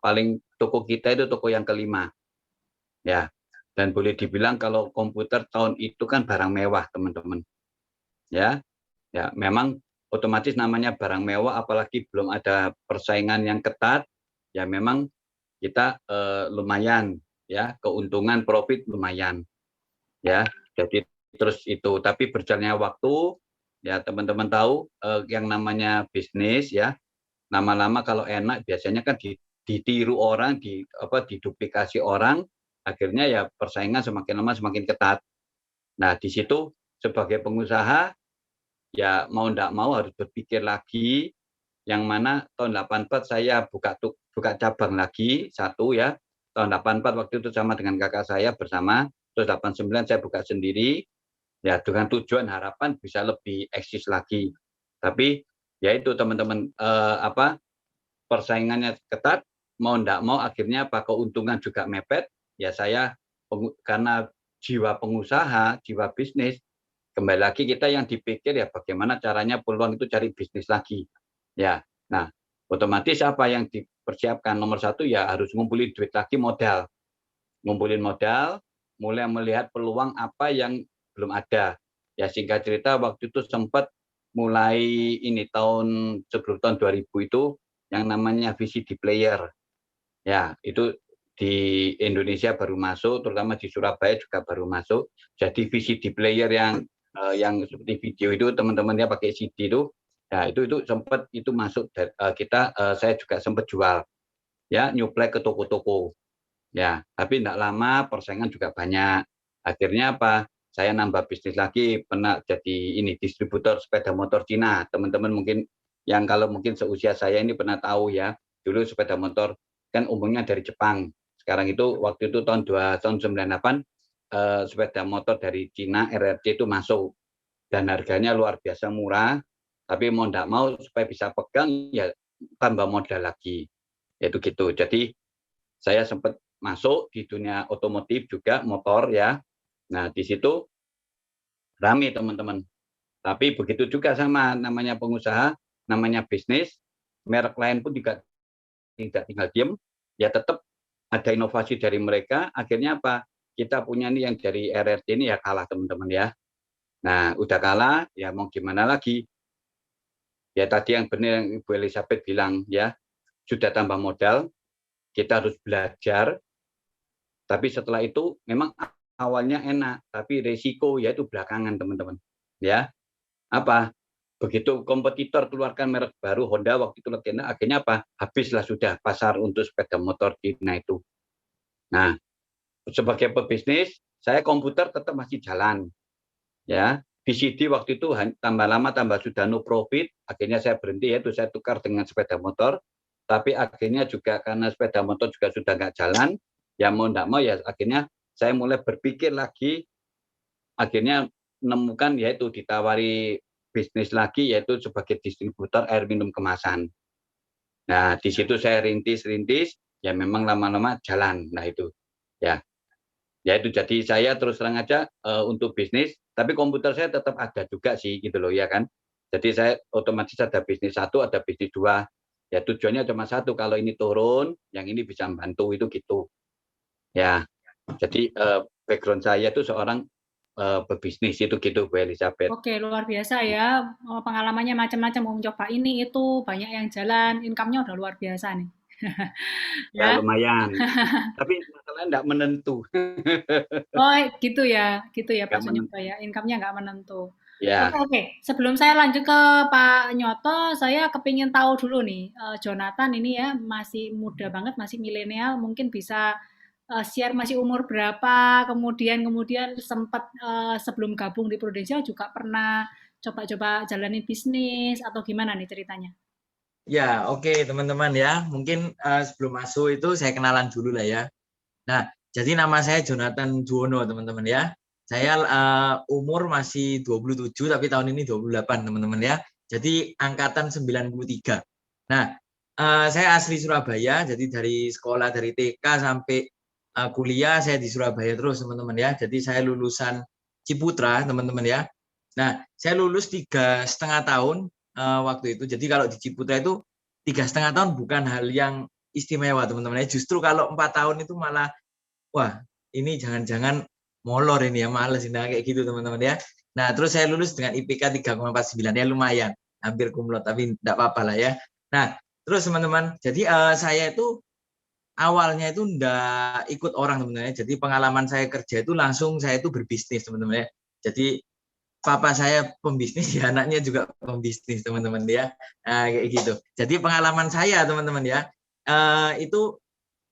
Paling toko kita itu toko yang kelima. Ya, dan boleh dibilang kalau komputer tahun itu kan barang mewah teman-teman. Ya, ya memang otomatis namanya barang mewah apalagi belum ada persaingan yang ketat, ya memang kita lumayan ya, keuntungan profit lumayan. Ya, jadi terus itu tapi berjalannya waktu ya teman-teman tahu yang namanya bisnis ya, lama-lama kalau enak biasanya kan ditiru orang, diduplikasi orang, akhirnya ya persaingan semakin lama semakin ketat. Nah, di situ sebagai pengusaha ya mau enggak mau harus berpikir lagi, yang mana tahun 84 saya buka cabang lagi satu ya. Tahun 84 waktu itu sama dengan kakak saya bersama, terus 89 saya buka sendiri ya dengan tujuan harapan bisa lebih eksis lagi. Tapi ya itu teman-teman persaingannya ketat, mau enggak mau akhirnya keuntungan juga mepet, ya saya karena jiwa pengusaha, jiwa bisnis, kembali lagi kita yang dipikir ya bagaimana caranya peluang itu cari bisnis lagi. Ya, nah otomatis apa yang dipersiapkan nomor satu ya harus ngumpulin duit lagi modal. Ngumpulin modal, mulai melihat peluang apa yang belum ada. Ya singkat cerita waktu itu sempat mulai ini sebelum tahun 2000 itu yang namanya VCD player. Ya, itu di Indonesia baru masuk, terutama di Surabaya juga baru masuk. Jadi VCD player yang seperti video itu teman-temannya pakai CD itu, ya itu sempat itu masuk saya juga sempat jual, ya nyuplai ke toko-toko. Ya, tapi tidak lama persaingan juga banyak. Akhirnya apa? Saya nambah bisnis lagi, pernah jadi ini distributor sepeda motor Cina. Teman-teman mungkin yang kalau mungkin seusia saya ini pernah tahu ya, dulu sepeda motor kan umumnya dari Jepang. Sekarang itu waktu itu tahun 98 sepeda motor dari Cina RRC itu masuk dan harganya luar biasa murah. Tapi mau tidak mau supaya bisa pegang ya tambah modal lagi. Itu gitu. Jadi saya sempat masuk di dunia otomotif juga motor ya. Nah, di situ rame teman-teman. Tapi begitu juga sama namanya pengusaha, namanya bisnis, merek lain pun tidak tinggal diam, ya tetap ada inovasi dari mereka. Akhirnya apa? Kita punya nih yang dari RRT ini ya kalah teman-teman ya. Nah, udah kalah, ya mau gimana lagi? Ya tadi yang benar yang Ibu Elizabeth bilang ya, sudah tambah modal, kita harus belajar. Tapi setelah itu memang awalnya enak, tapi resiko yaitu belakangan teman-teman. Ya, apa? Begitu kompetitor keluarkan merek baru Honda waktu itu legenda, akhirnya apa? Habislah sudah pasar untuk sepeda motor Cina itu. Nah, sebagai pebisnis, saya komputer tetap masih jalan. Ya, VCD waktu itu tambah lama tambah sudah no profit, akhirnya saya berhenti yaitu saya tukar dengan sepeda motor. Tapi akhirnya juga karena sepeda motor juga sudah nggak jalan, ya mau nggak mau ya akhirnya saya mulai berpikir lagi, akhirnya menemukan yaitu ditawari bisnis lagi yaitu sebagai distributor air minum kemasan. Nah, di situ saya rintis, ya memang lama-lama jalan. Nah itu, ya, ya itu jadi saya terus terang aja untuk bisnis, tapi komputer saya tetap ada juga sih gitu loh ya kan. Jadi saya otomatis ada bisnis satu, ada bisnis dua. Ya tujuannya cuma satu, kalau ini turun, yang ini bisa membantu itu gitu. Ya, jadi background saya itu seorang pebisnis itu gitu Bu Elizabeth.
Oke, luar biasa ya. Pengalamannya macam-macam, mau mencoba ini, itu, banyak yang jalan, income-nya udah luar biasa nih.
Ya
Ya.
lumayan, tapi masalahnya enggak menentu.
Oh, gitu ya Pak
Enggak
Sunyoto
menentu.
ya, income-nya nggak menentu. Oke,
Ya,
oke. Sebelum saya lanjut ke Pak Nyoto, saya kepingin tahu dulu nih, Jonathan ini ya masih muda banget, masih milenial, mungkin bisa share masih umur berapa, kemudian sempat sebelum gabung di Prudensial juga pernah coba-coba jalanin bisnis atau gimana nih ceritanya?
Ya, oke teman-teman ya. Mungkin sebelum masuk itu saya kenalan dulu lah ya. Nah, jadi nama saya Jonathan Juwono teman-teman ya. Saya umur masih 27 tapi tahun ini 28 teman-teman ya. Jadi angkatan 93. Nah, saya asli Surabaya. Jadi dari sekolah dari TK sampai kuliah saya di Surabaya terus teman-teman ya. Jadi saya lulusan Ciputra teman-teman ya. Nah, saya lulus 3,5 tahun waktu itu. Jadi kalau di Ciputra itu 3,5 tahun bukan hal yang istimewa teman-teman ya. Justru kalau 4 tahun itu malah wah ini jangan-jangan molor ini ya, males ini kayak gitu teman-teman ya. Nah terus saya lulus dengan IPK 3,49 ya, lumayan hampir kumlot tapi tidak apa-apa lah ya. Nah terus teman-teman, jadi saya itu awalnya itu enggak ikut orang teman-teman ya. Jadi pengalaman saya kerja itu langsung saya itu berbisnis teman-teman ya. Jadi papa saya pembisnis ya, anaknya juga pembisnis teman-teman ya. Nah, kayak gitu. Jadi pengalaman saya teman-teman ya, itu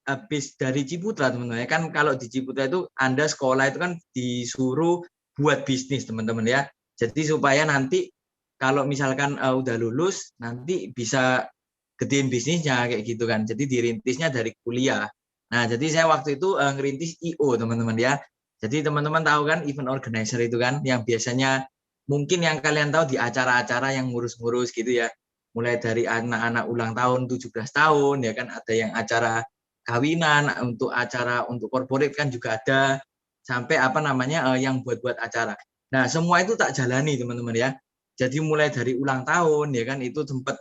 habis dari Ciputra teman-teman ya. Kan kalau di Ciputra itu Anda sekolah itu kan disuruh buat bisnis teman-teman ya. Jadi supaya nanti kalau misalkan udah lulus nanti bisa gedein bisnisnya kayak gitu kan. Jadi dirintisnya dari kuliah. Nah, jadi saya waktu itu ngerintis IO teman-teman ya. Jadi teman-teman tahu kan event organizer itu kan yang biasanya mungkin yang kalian tahu di acara-acara yang ngurus-ngurus gitu ya. Mulai dari anak-anak ulang tahun 17 tahun ya kan, ada yang acara kawinan, untuk acara untuk corporate kan juga ada, sampai apa namanya yang buat-buat acara. Nah, semua itu tak jalani teman-teman ya. Jadi mulai dari ulang tahun ya kan itu sempat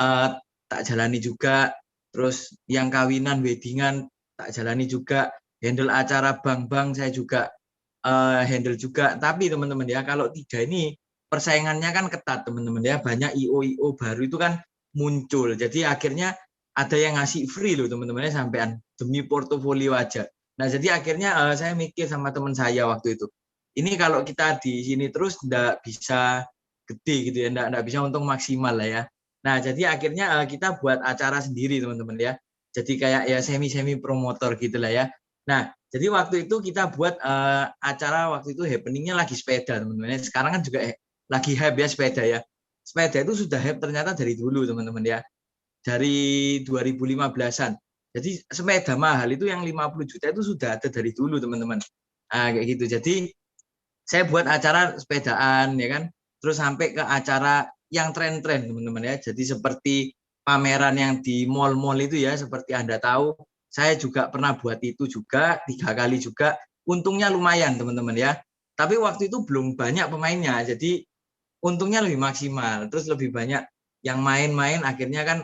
uh, tak jalani juga, terus yang kawinan, weddingan tak jalani juga, handle acara bank-bank saya juga handle juga. Tapi teman-teman ya, kalau tiga ini persaingannya kan ketat teman-teman ya, banyak IO baru itu kan muncul. Jadi akhirnya ada yang ngasih free loh teman-teman ya, sampean demi portofolio aja. Nah jadi akhirnya saya mikir sama teman saya waktu itu, ini kalau kita di sini terus nggak bisa gede gitu ya, nggak bisa untung maksimal lah ya. Nah jadi akhirnya kita buat acara sendiri teman-teman ya. Jadi kayak ya semi-semi promotor gitu lah ya. Nah jadi waktu itu kita buat acara waktu itu happeningnya lagi sepeda teman-teman. Sekarang kan juga lagi hype ya sepeda ya. Sepeda itu sudah hype ternyata dari dulu teman-teman ya. Dari 2015-an. Jadi sepeda mahal itu yang 50 juta itu sudah ada dari dulu teman-teman. Nah, kayak gitu. Jadi saya buat acara sepedaan ya kan. Terus sampai ke acara yang tren-tren teman-teman ya. Jadi seperti pameran yang di mall-mall itu ya, seperti Anda tahu, saya juga pernah buat itu juga 3 kali juga. Untungnya lumayan teman-teman ya. Tapi waktu itu belum banyak pemainnya. Jadi untungnya lebih maksimal. Terus lebih banyak yang main-main, akhirnya kan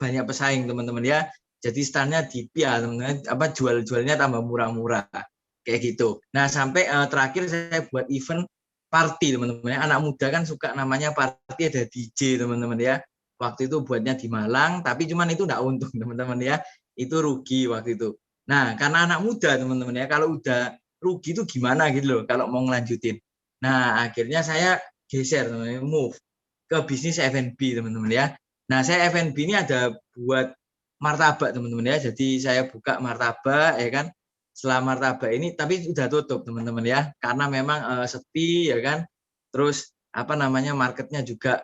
banyak pesaing teman-teman ya. Jadi standnya DIP teman-teman, apa jual-jualnya tambah murah-murah kayak gitu. Nah sampai terakhir saya buat event party teman-teman ya. Anak muda kan suka namanya party, ada DJ teman-teman ya. Waktu itu buatnya di Malang, tapi cuman itu enggak untung teman-teman ya. Itu rugi waktu itu. Nah karena anak muda teman-teman ya, kalau udah rugi itu gimana gitu loh kalau mau ngelanjutin. Nah akhirnya saya geser teman-teman, move ke bisnis F&B teman-teman ya. Nah saya F&B ini ada buat martabak teman-teman ya. Jadi saya buka martabak ya kan. Setelah martabak ini tapi sudah tutup teman-teman ya, karena memang sepi ya kan. Terus apa namanya marketnya juga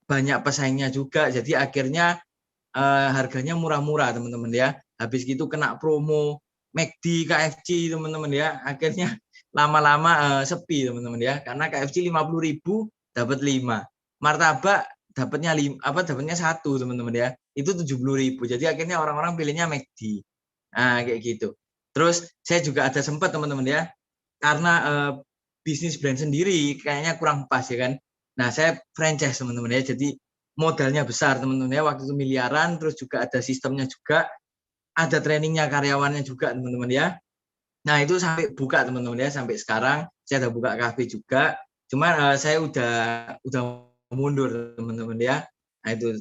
banyak pesaingnya juga. Jadi akhirnya harganya murah-murah teman-teman ya. Habis gitu kena promo McD, KFC teman-teman ya. Akhirnya lama-lama sepi teman-teman ya. Karena KFC 50.000 dapat 5. Martabak dapatnya dapatnya 1 teman-teman ya. Itu 70.000. Jadi akhirnya orang-orang pilihnya McD. Nah, kayak gitu. Terus saya juga ada sempat teman-teman ya. Karena bisnis brand sendiri kayaknya kurang pas ya kan. Nah, saya franchise teman-teman ya. Jadi modalnya besar teman-teman ya, waktu itu miliaran, terus juga ada sistemnya juga, ada trainingnya karyawannya juga teman-teman ya. Nah itu sampai buka teman-teman ya, sampai sekarang saya udah buka kafe juga, cuman saya udah mundur teman-teman ya. Nah itu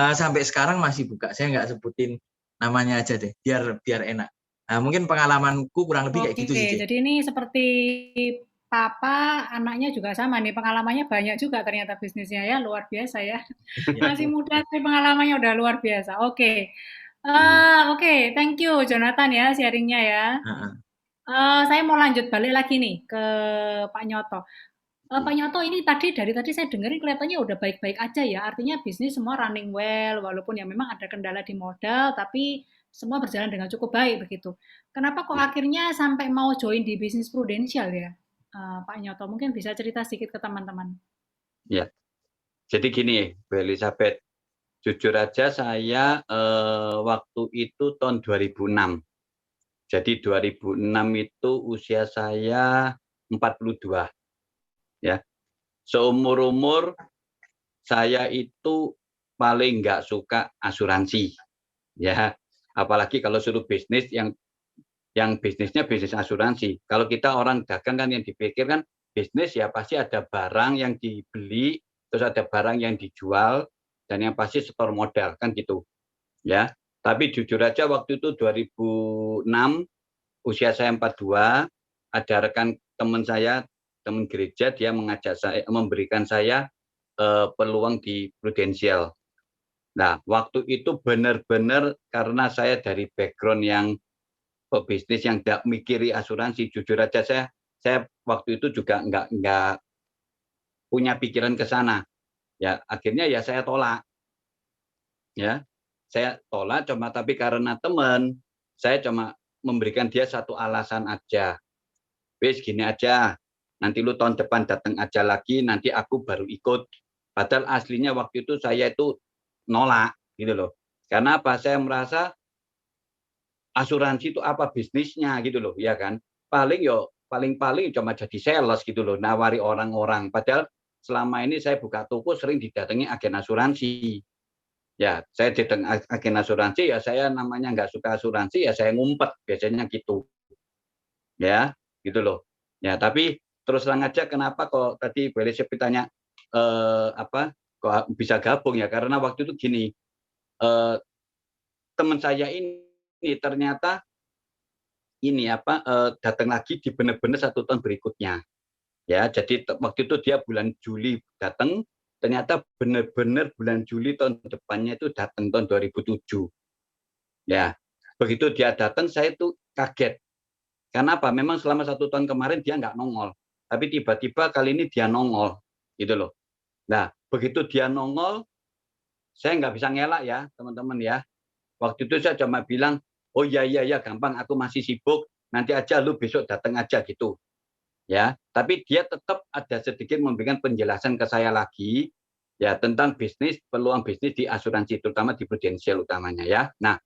sampai sekarang masih buka, saya nggak sebutin namanya aja deh, biar enak. Nah mungkin pengalamanku kurang lebih kayak gitu sih,
Oke,
Cik.
jadi ini seperti papa, anaknya juga sama nih, pengalamannya banyak juga ternyata bisnisnya ya, luar biasa ya. Masih muda tapi pengalamannya udah luar biasa. Oke, oke, thank you Jonathan ya sharingnya ya. Saya mau lanjut balik lagi nih ke Pak Nyoto. Pak Nyoto, ini dari tadi saya dengerin kelihatannya udah baik-baik aja ya. Artinya bisnis semua running well, walaupun ya memang ada kendala di modal, tapi semua berjalan dengan cukup baik begitu. Kenapa kok
Ya,
akhirnya sampai mau join di bisnis prudensial ya, Pak Nyoto? Mungkin bisa cerita sedikit ke teman-teman.
ya. Jadi gini, Bu Elizabeth, jujur aja saya waktu itu tahun 2006. Jadi 2006 itu usia saya 42 ya. Seumur-umur saya itu paling nggak suka asuransi ya. Apalagi kalau suruh bisnis yang bisnisnya bisnis asuransi. Kalau kita orang dagang kan yang dipikirkan bisnis ya pasti ada barang yang dibeli, terus ada barang yang dijual, dan yang pasti setor modal kan gitu ya. Tapi jujur aja waktu itu 2006 usia saya 42, ada rekan teman saya, teman gereja, dia mengajak saya, memberikan saya peluang di prudensial. Nah, waktu itu benar-benar karena saya dari background yang pebisnis yang tidak mikiri asuransi, jujur aja saya waktu itu juga nggak punya pikiran ke sana. Ya, akhirnya ya saya tolak. Ya, saya tolak cuma tapi karena teman, saya cuma memberikan dia satu alasan aja. Wes gini aja, nanti lu tahun depan datang aja lagi, nanti aku baru ikut. Padahal aslinya waktu itu saya itu nolak gitu loh. Karena apa? Saya merasa asuransi itu apa bisnisnya gitu loh, ya kan? Paling cuma jadi sales gitu loh, nawari orang-orang. Padahal selama ini saya buka toko sering didatangi agen asuransi. Ya, saya datang agen asuransi ya saya namanya nggak suka asuransi ya saya ngumpet biasanya gitu. Ya, gitu loh. Ya, tapi terus terang aja kenapa kok tadi Bu Elisa tanya apa kok bisa gabung ya karena waktu itu gini, eh, teman saya ini ternyata ini apa datang lagi di benar-benar 1 tahun berikutnya. Ya, jadi waktu itu dia bulan Juli datang, ternyata benar-benar bulan Juli tahun depannya itu datang tahun 2007. Ya, begitu dia datang saya itu kaget. Karena apa? Memang selama 1 tahun kemarin dia nggak nongol. Tapi tiba-tiba kali ini dia nongol. Gitu loh. Nah, begitu dia nongol, saya nggak bisa ngelak ya, teman-teman ya. Waktu itu saya cuma bilang, oh iya, gampang, aku masih sibuk, nanti aja lu besok datang aja gitu. Ya, tapi dia tetap ada sedikit memberikan penjelasan ke saya lagi, ya tentang bisnis, peluang bisnis di asuransi, terutama di prudensial utamanya ya. Nah,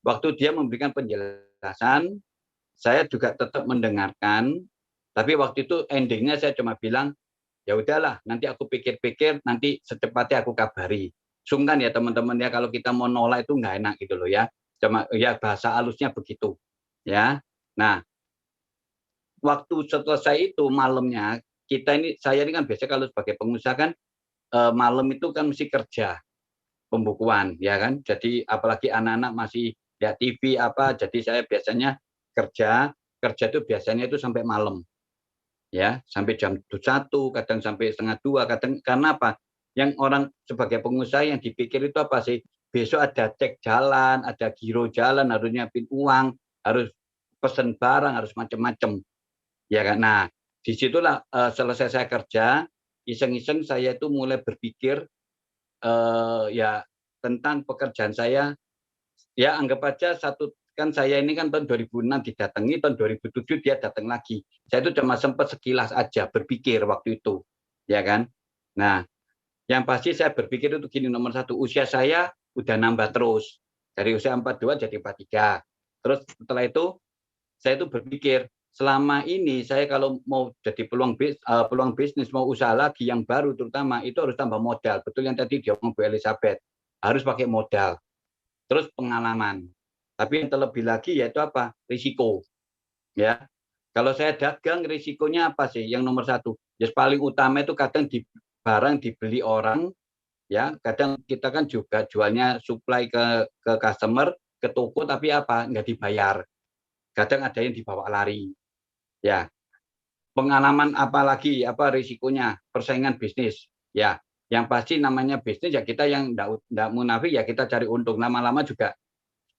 waktu dia memberikan penjelasan, saya juga tetap mendengarkan, tapi waktu itu endingnya saya cuma bilang, ya udahlah, nanti aku pikir-pikir, nanti secepatnya aku kabari. Sungkan ya teman-teman ya, kalau kita mau nolak itu nggak enak gitu loh ya. Cuma ya bahasa halusnya begitu. Ya. Nah, waktu selesai itu malamnya, saya ini kan biasa kalau sebagai pengusaha kan malam itu kan mesti kerja pembukuan ya kan. Jadi apalagi anak-anak masih lihat TV apa, jadi saya biasanya kerja itu biasanya itu sampai malam ya, sampai jam 1, kadang sampai setengah 2, kadang karena apa? Yang orang sebagai pengusaha yang dipikir itu apa sih? Besok ada cek jalan, ada giro jalan, harus nyiapin uang, harus pesen barang, harus macam-macam. Ya kan? Nah, disitulah selesai saya kerja, iseng-iseng saya itu mulai berpikir ya tentang pekerjaan saya. Ya anggap aja kan saya ini kan tahun 2006 didatangi, tahun 2007 dia datang lagi. Saya itu cuma sempat sekilas aja berpikir waktu itu, ya kan. Nah, yang pasti saya berpikir itu gini, nomor 1, usia saya udah nambah terus. Dari usia 42 jadi 43. Terus setelah itu saya itu berpikir selama ini saya kalau mau jadi peluang bisnis, mau usaha lagi yang baru terutama itu harus tambah modal. Betul yang tadi dia ngomong Bu Elizabeth, harus pakai modal. Terus pengalaman. Tapi yang terlebih lagi yaitu apa? Risiko. Ya. Kalau saya dagang risikonya apa sih? Yang nomor 1, ya paling utama itu kadang barang dibeli orang, ya. Kadang kita kan juga jualnya supply ke customer, ke toko tapi apa? Nggak dibayar. Kadang ada yang dibawa lari. Ya, pengalaman apalagi apa risikonya persaingan bisnis ya yang pasti namanya bisnis ya kita yang enggak munafik ya kita cari untung lama-lama juga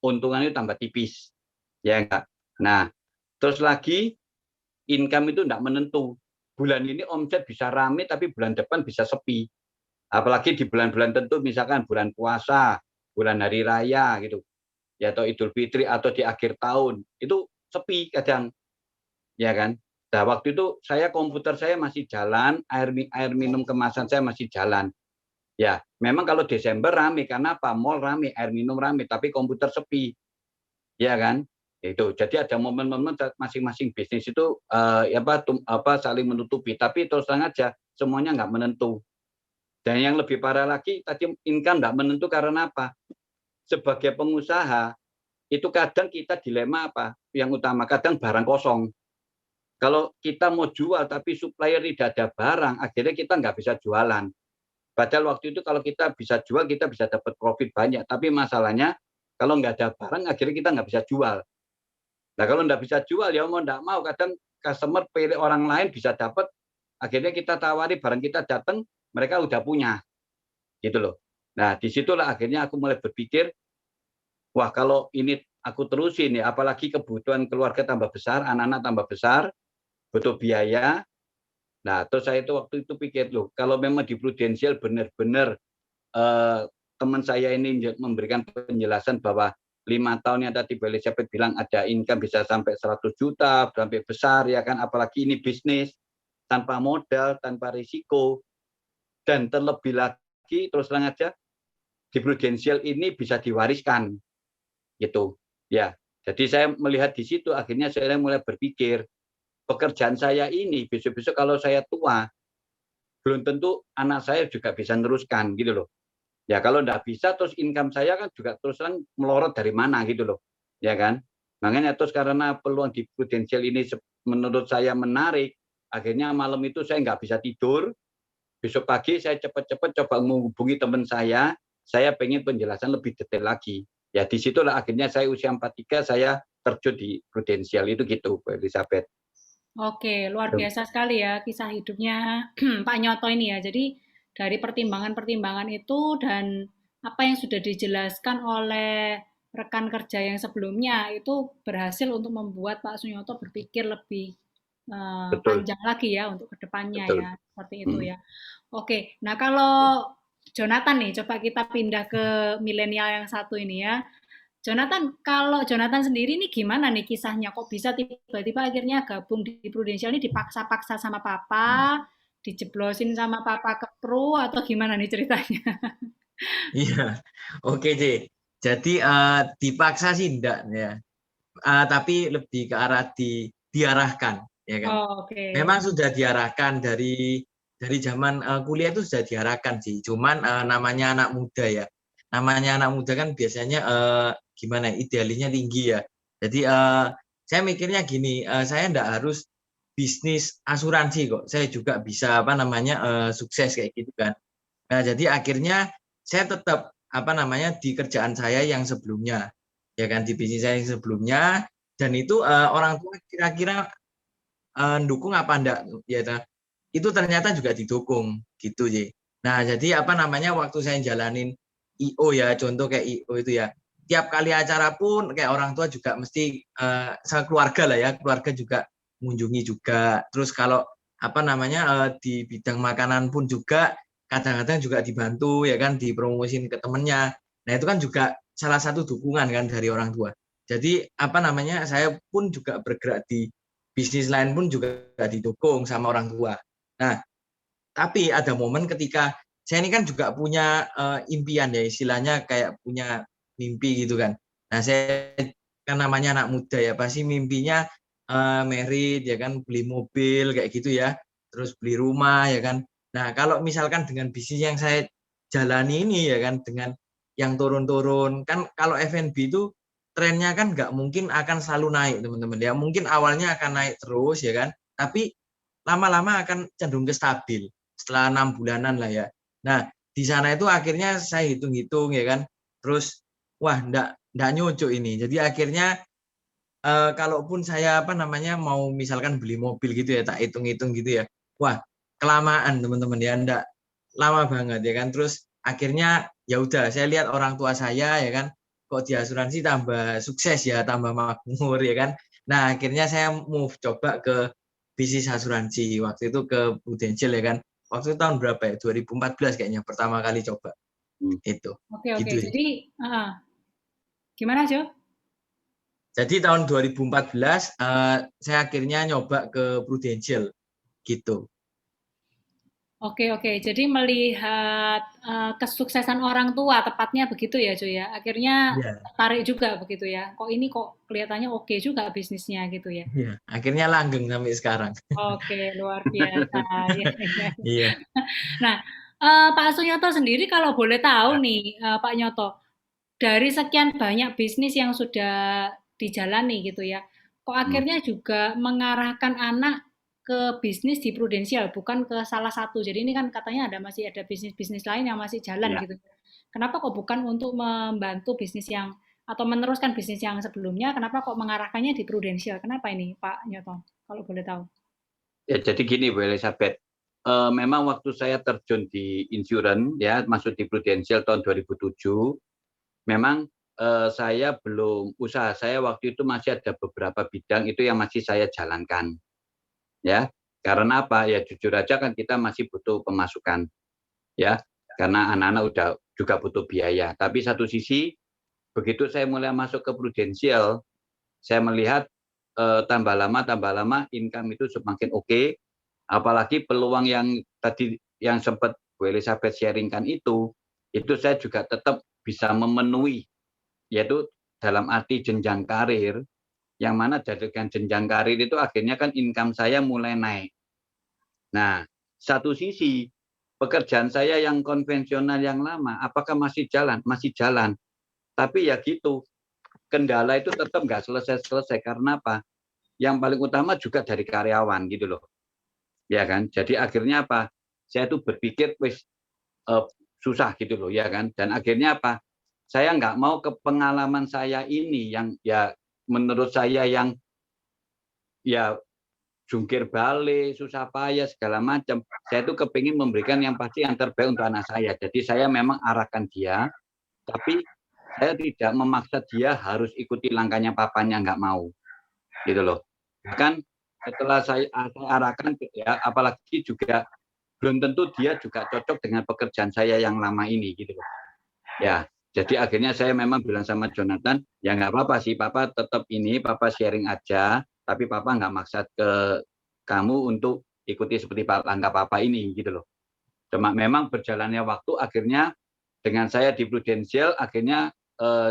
untungannya tambah tipis ya enggak. Nah terus lagi income itu enggak menentu bulan ini omset bisa rame tapi bulan depan bisa sepi. Apalagi di bulan-bulan tentu, misalkan bulan puasa, bulan hari raya gitu, ya atau Idul Fitri atau di akhir tahun, itu sepi kadang, ya kan. Nah, waktu itu komputer saya masih jalan, air minum kemasan saya masih jalan. Ya, memang kalau Desember rame karena apa? Mall rame, air minum rame, tapi komputer sepi, ya kan. Itu. Jadi ada momen-momen masing-masing bisnis itu saling menutupi. Tapi terus terang aja semuanya nggak menentu. Dan yang lebih parah lagi tadi income nggak menentu karena apa? Sebagai pengusaha itu kadang kita dilema apa? Yang utama kadang barang kosong. Kalau kita mau jual tapi supplier tidak ada barang, akhirnya kita nggak bisa jualan. Padahal waktu itu kalau kita bisa jual, kita bisa dapat profit banyak. Tapi masalahnya kalau nggak ada barang, akhirnya kita nggak bisa jual. Nah kalau nggak bisa jual, ya mau nggak mau, kadang customer pilih orang lain bisa dapat, akhirnya kita tawari barang kita datang, mereka udah punya. Gitu loh. Nah disitulah akhirnya aku mulai berpikir, wah kalau ini aku terusin ya, apalagi kebutuhan keluarga tambah besar, anak-anak tambah besar, butuh biaya. Nah, terus saya itu waktu itu pikir, loh, kalau memang di Prudensial benar-benar teman saya ini memberikan penjelasan bahwa 5 tahun yang tadi Bu Elizabeth bilang ada income bisa sampai 100 juta, sampai besar, ya kan, apalagi ini bisnis, tanpa modal, tanpa risiko, dan terlebih lagi, terus terang aja, di Prudensial ini bisa diwariskan, gitu. Ya, jadi saya melihat di situ, akhirnya saya mulai berpikir, pekerjaan saya ini besok-besok kalau saya tua, belum tentu anak saya juga bisa meneruskan gitu loh. Ya kalau enggak bisa terus income saya kan juga terus terang melorot dari mana gitu loh. Ya kan? Makanya terus karena peluang di Prudensial ini menurut saya menarik, akhirnya malam itu saya nggak bisa tidur. Besok pagi saya cepat-cepat coba menghubungi teman saya pengen penjelasan lebih detail lagi. Ya disitulah akhirnya saya usia 43 saya terjun di Prudensial itu gitu, Bu Elizabeth.
Oke, luar biasa sekali ya kisah hidupnya Pak Nyoto ini ya. Jadi dari pertimbangan-pertimbangan itu dan apa yang sudah dijelaskan oleh rekan kerja yang sebelumnya itu berhasil untuk membuat Pak Sunyoto berpikir lebih
Betul,
panjang lagi ya untuk kedepannya
betul.
ya, seperti itu ya. Oke, nah kalau Jonathan nih, coba kita pindah ke milenial yang satu ini ya. Jonathan, kalau Jonathan sendiri nih gimana nih kisahnya? Kok bisa tiba-tiba akhirnya gabung di Prudential ini dipaksa-paksa sama papa, dijeblosin sama papa ke Pru atau gimana nih ceritanya?
Iya, oke C. Jadi dipaksa sih enggak ya, tapi lebih ke arah diarahkan, ya kan.
Oh, oke.
Memang sudah diarahkan dari zaman kuliah itu sudah diarahkan sih. Cuman namanya anak muda ya, namanya anak muda kan biasanya gimana? Idealisnya tinggi ya. Jadi saya mikirnya gini, saya enggak harus bisnis asuransi kok. Saya juga bisa sukses kayak gitu kan. Nah, jadi akhirnya saya tetap di kerjaan saya yang sebelumnya, ya kan, di bisnis saya yang sebelumnya, dan itu orang tua kira-kira dukung apa enggak, ya kan? Itu ternyata juga didukung gitu sih. Nah, jadi waktu saya jalanin IO ya, contoh kayak IO itu ya, tiap kali acara pun kayak orang tua juga mesti sekeluarga lah ya, keluarga juga mengunjungi juga. Terus kalau di bidang makanan pun juga kadang-kadang juga dibantu ya kan, dipromosin ke temennya. Nah itu kan juga salah satu dukungan kan dari orang tua. Jadi saya pun juga bergerak di bisnis lain pun juga didukung sama orang tua. Nah tapi ada momen ketika saya ini kan juga punya impian ya, istilahnya kayak punya mimpi gitu kan. Nah saya kan namanya anak muda ya, pasti mimpinya merit ya kan, beli mobil kayak gitu ya, terus beli rumah ya kan. Nah kalau misalkan dengan bisnis yang saya jalani ini ya kan, dengan yang turun-turun kan, kalau F&B itu trennya kan nggak mungkin akan selalu naik teman-teman ya, mungkin awalnya akan naik terus ya kan, tapi lama-lama akan cenderung ke stabil setelah 6 bulanan lah ya. Nah di sana itu akhirnya saya hitung-hitung ya kan, terus wah nggak nyocok ini, jadi akhirnya kalaupun saya mau misalkan beli mobil gitu ya, tak hitung-hitung gitu ya, wah kelamaan teman-teman ya, enggak lama banget ya kan. Terus akhirnya ya udah saya lihat orang tua saya ya kan, kok di asuransi tambah sukses ya, tambah makmur ya kan. Nah akhirnya saya move coba ke bisnis asuransi. Waktu itu ke Prudential ya kan. Waktu itu tahun berapa ya? 2014 kayaknya pertama kali coba. Itu.
Oke,
Gitu sih.
jadi gimana Jo?
Jadi tahun 2014 saya akhirnya nyoba ke Prudential gitu.
Oke, jadi melihat kesuksesan orang tua, tepatnya begitu ya Jo ya. Akhirnya
Iya.
tertarik juga begitu ya. Kok ini kok kelihatannya oke juga bisnisnya gitu ya.
Iya. Akhirnya langgeng sampai sekarang.
Oke, luar biasa. Ya, ya.
Iya.
Nah, Pak Sunyoto sendiri kalau boleh tahu nih, Pak Nyoto, dari sekian banyak bisnis yang sudah dijalani gitu ya, kok akhirnya juga mengarahkan anak ke bisnis di Prudential, bukan ke salah satu. Jadi ini kan katanya masih ada bisnis-bisnis lain yang masih jalan
Ya.
gitu. Kenapa kok bukan untuk membantu bisnis yang atau meneruskan bisnis yang sebelumnya? Kenapa kok mengarahkannya di Prudential? Kenapa ini, Pak Nyoto? Kalau boleh tahu.
Ya, jadi gini Bu Elizabeth, memang waktu saya terjun di insurance ya, masuk di Prudential tahun 2007, memang saya belum usaha saya waktu itu masih ada beberapa bidang itu yang masih saya jalankan. Ya, karena apa? Ya jujur aja kan kita masih butuh pemasukan. Ya, karena anak-anak udah juga butuh biaya. Tapi satu sisi begitu saya mulai masuk ke Prudential, saya melihat tambah lama income itu semakin oke. Apalagi peluang yang tadi yang sempat Bu Elizabeth sharingkan itu saya juga tetap bisa memenuhi, yaitu dalam arti jenjang karir, yang mana jadikan jenjang karir itu akhirnya kan income saya mulai naik. Nah, satu sisi pekerjaan saya yang konvensional yang lama, apakah masih jalan? Masih jalan. Tapi ya gitu, kendala itu tetap nggak selesai-selesai. Karena apa? Yang paling utama juga dari karyawan gitu loh. Ya kan? Jadi akhirnya apa? Saya tuh berpikir wis susah gitu loh ya kan. Dan akhirnya apa? Saya nggak mau ke pengalaman saya ini yang ya menurut saya yang ya jungkir balik, susah payah segala macam. Saya tuh kepingin memberikan yang pasti yang terbaik untuk anak saya. Jadi saya memang arahkan dia, tapi saya tidak memaksa dia harus ikuti langkahnya papanya, nggak mau. Gitu loh. Bahkan setelah saya arahkan ya, apalagi juga belum tentu dia juga cocok dengan pekerjaan saya yang lama ini gitu loh. Ya, jadi akhirnya saya memang bilang sama Jonathan, ya nggak apa-apa sih, Papa tetap ini, Papa sharing aja, tapi Papa nggak maksa ke kamu untuk ikuti seperti langkah Papa ini gitu loh. Cuma memang berjalannya waktu akhirnya dengan saya di Prudential akhirnya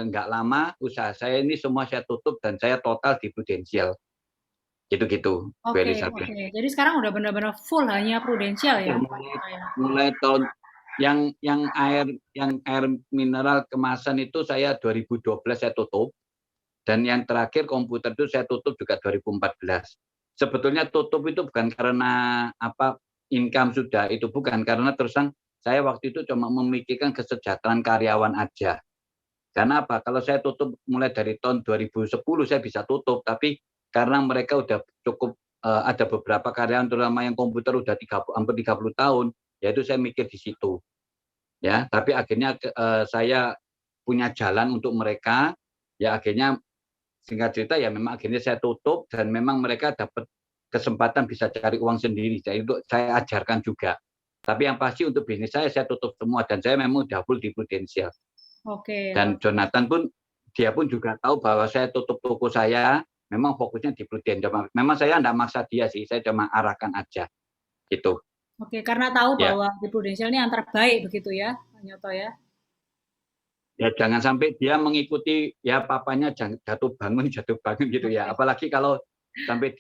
nggak lama usaha saya ini semua saya tutup dan saya total di Prudential. Gitu-gitu, Bu
Oke,
Elizabeth.
jadi sekarang udah benar-benar full hanya Prudential ya, Pak
Mulai,
Nyoto ya?
mulai tahun yang air mineral kemasan itu saya 2012 saya tutup. Dan yang terakhir komputer itu saya tutup juga 2014. Sebetulnya tutup itu bukan karena apa income sudah, itu bukan, karena terus terang saya waktu itu cuma memikirkan kesejahteraan karyawan aja. Karena apa? Kalau saya tutup mulai dari tahun 2010 saya bisa tutup, tapi karena mereka udah cukup ada beberapa karyawan terutama yang komputer udah hampir 30 tahun, yaitu saya mikir di situ. Ya, tapi akhirnya saya punya jalan untuk mereka, ya akhirnya singkat cerita ya memang akhirnya saya tutup dan memang mereka dapat kesempatan bisa cari uang sendiri. Jadi itu saya ajarkan juga. Tapi yang pasti untuk bisnis saya tutup semua dan saya memang udah full di Prudential.
Oke,
Dan Jonathan pun dia pun juga tahu bahwa saya tutup toko saya, memang fokusnya di Prudential. Memang saya enggak maksa dia sih, saya cuma arahkan aja gitu.
oke, karena tahu
Ya.
bahwa di Prudential ini yang terbaik begitu ya, Pak Nyoto ya?
Ya jangan sampai dia mengikuti ya papanya jatuh bangun gitu ya.
Oke.
Apalagi kalau sampai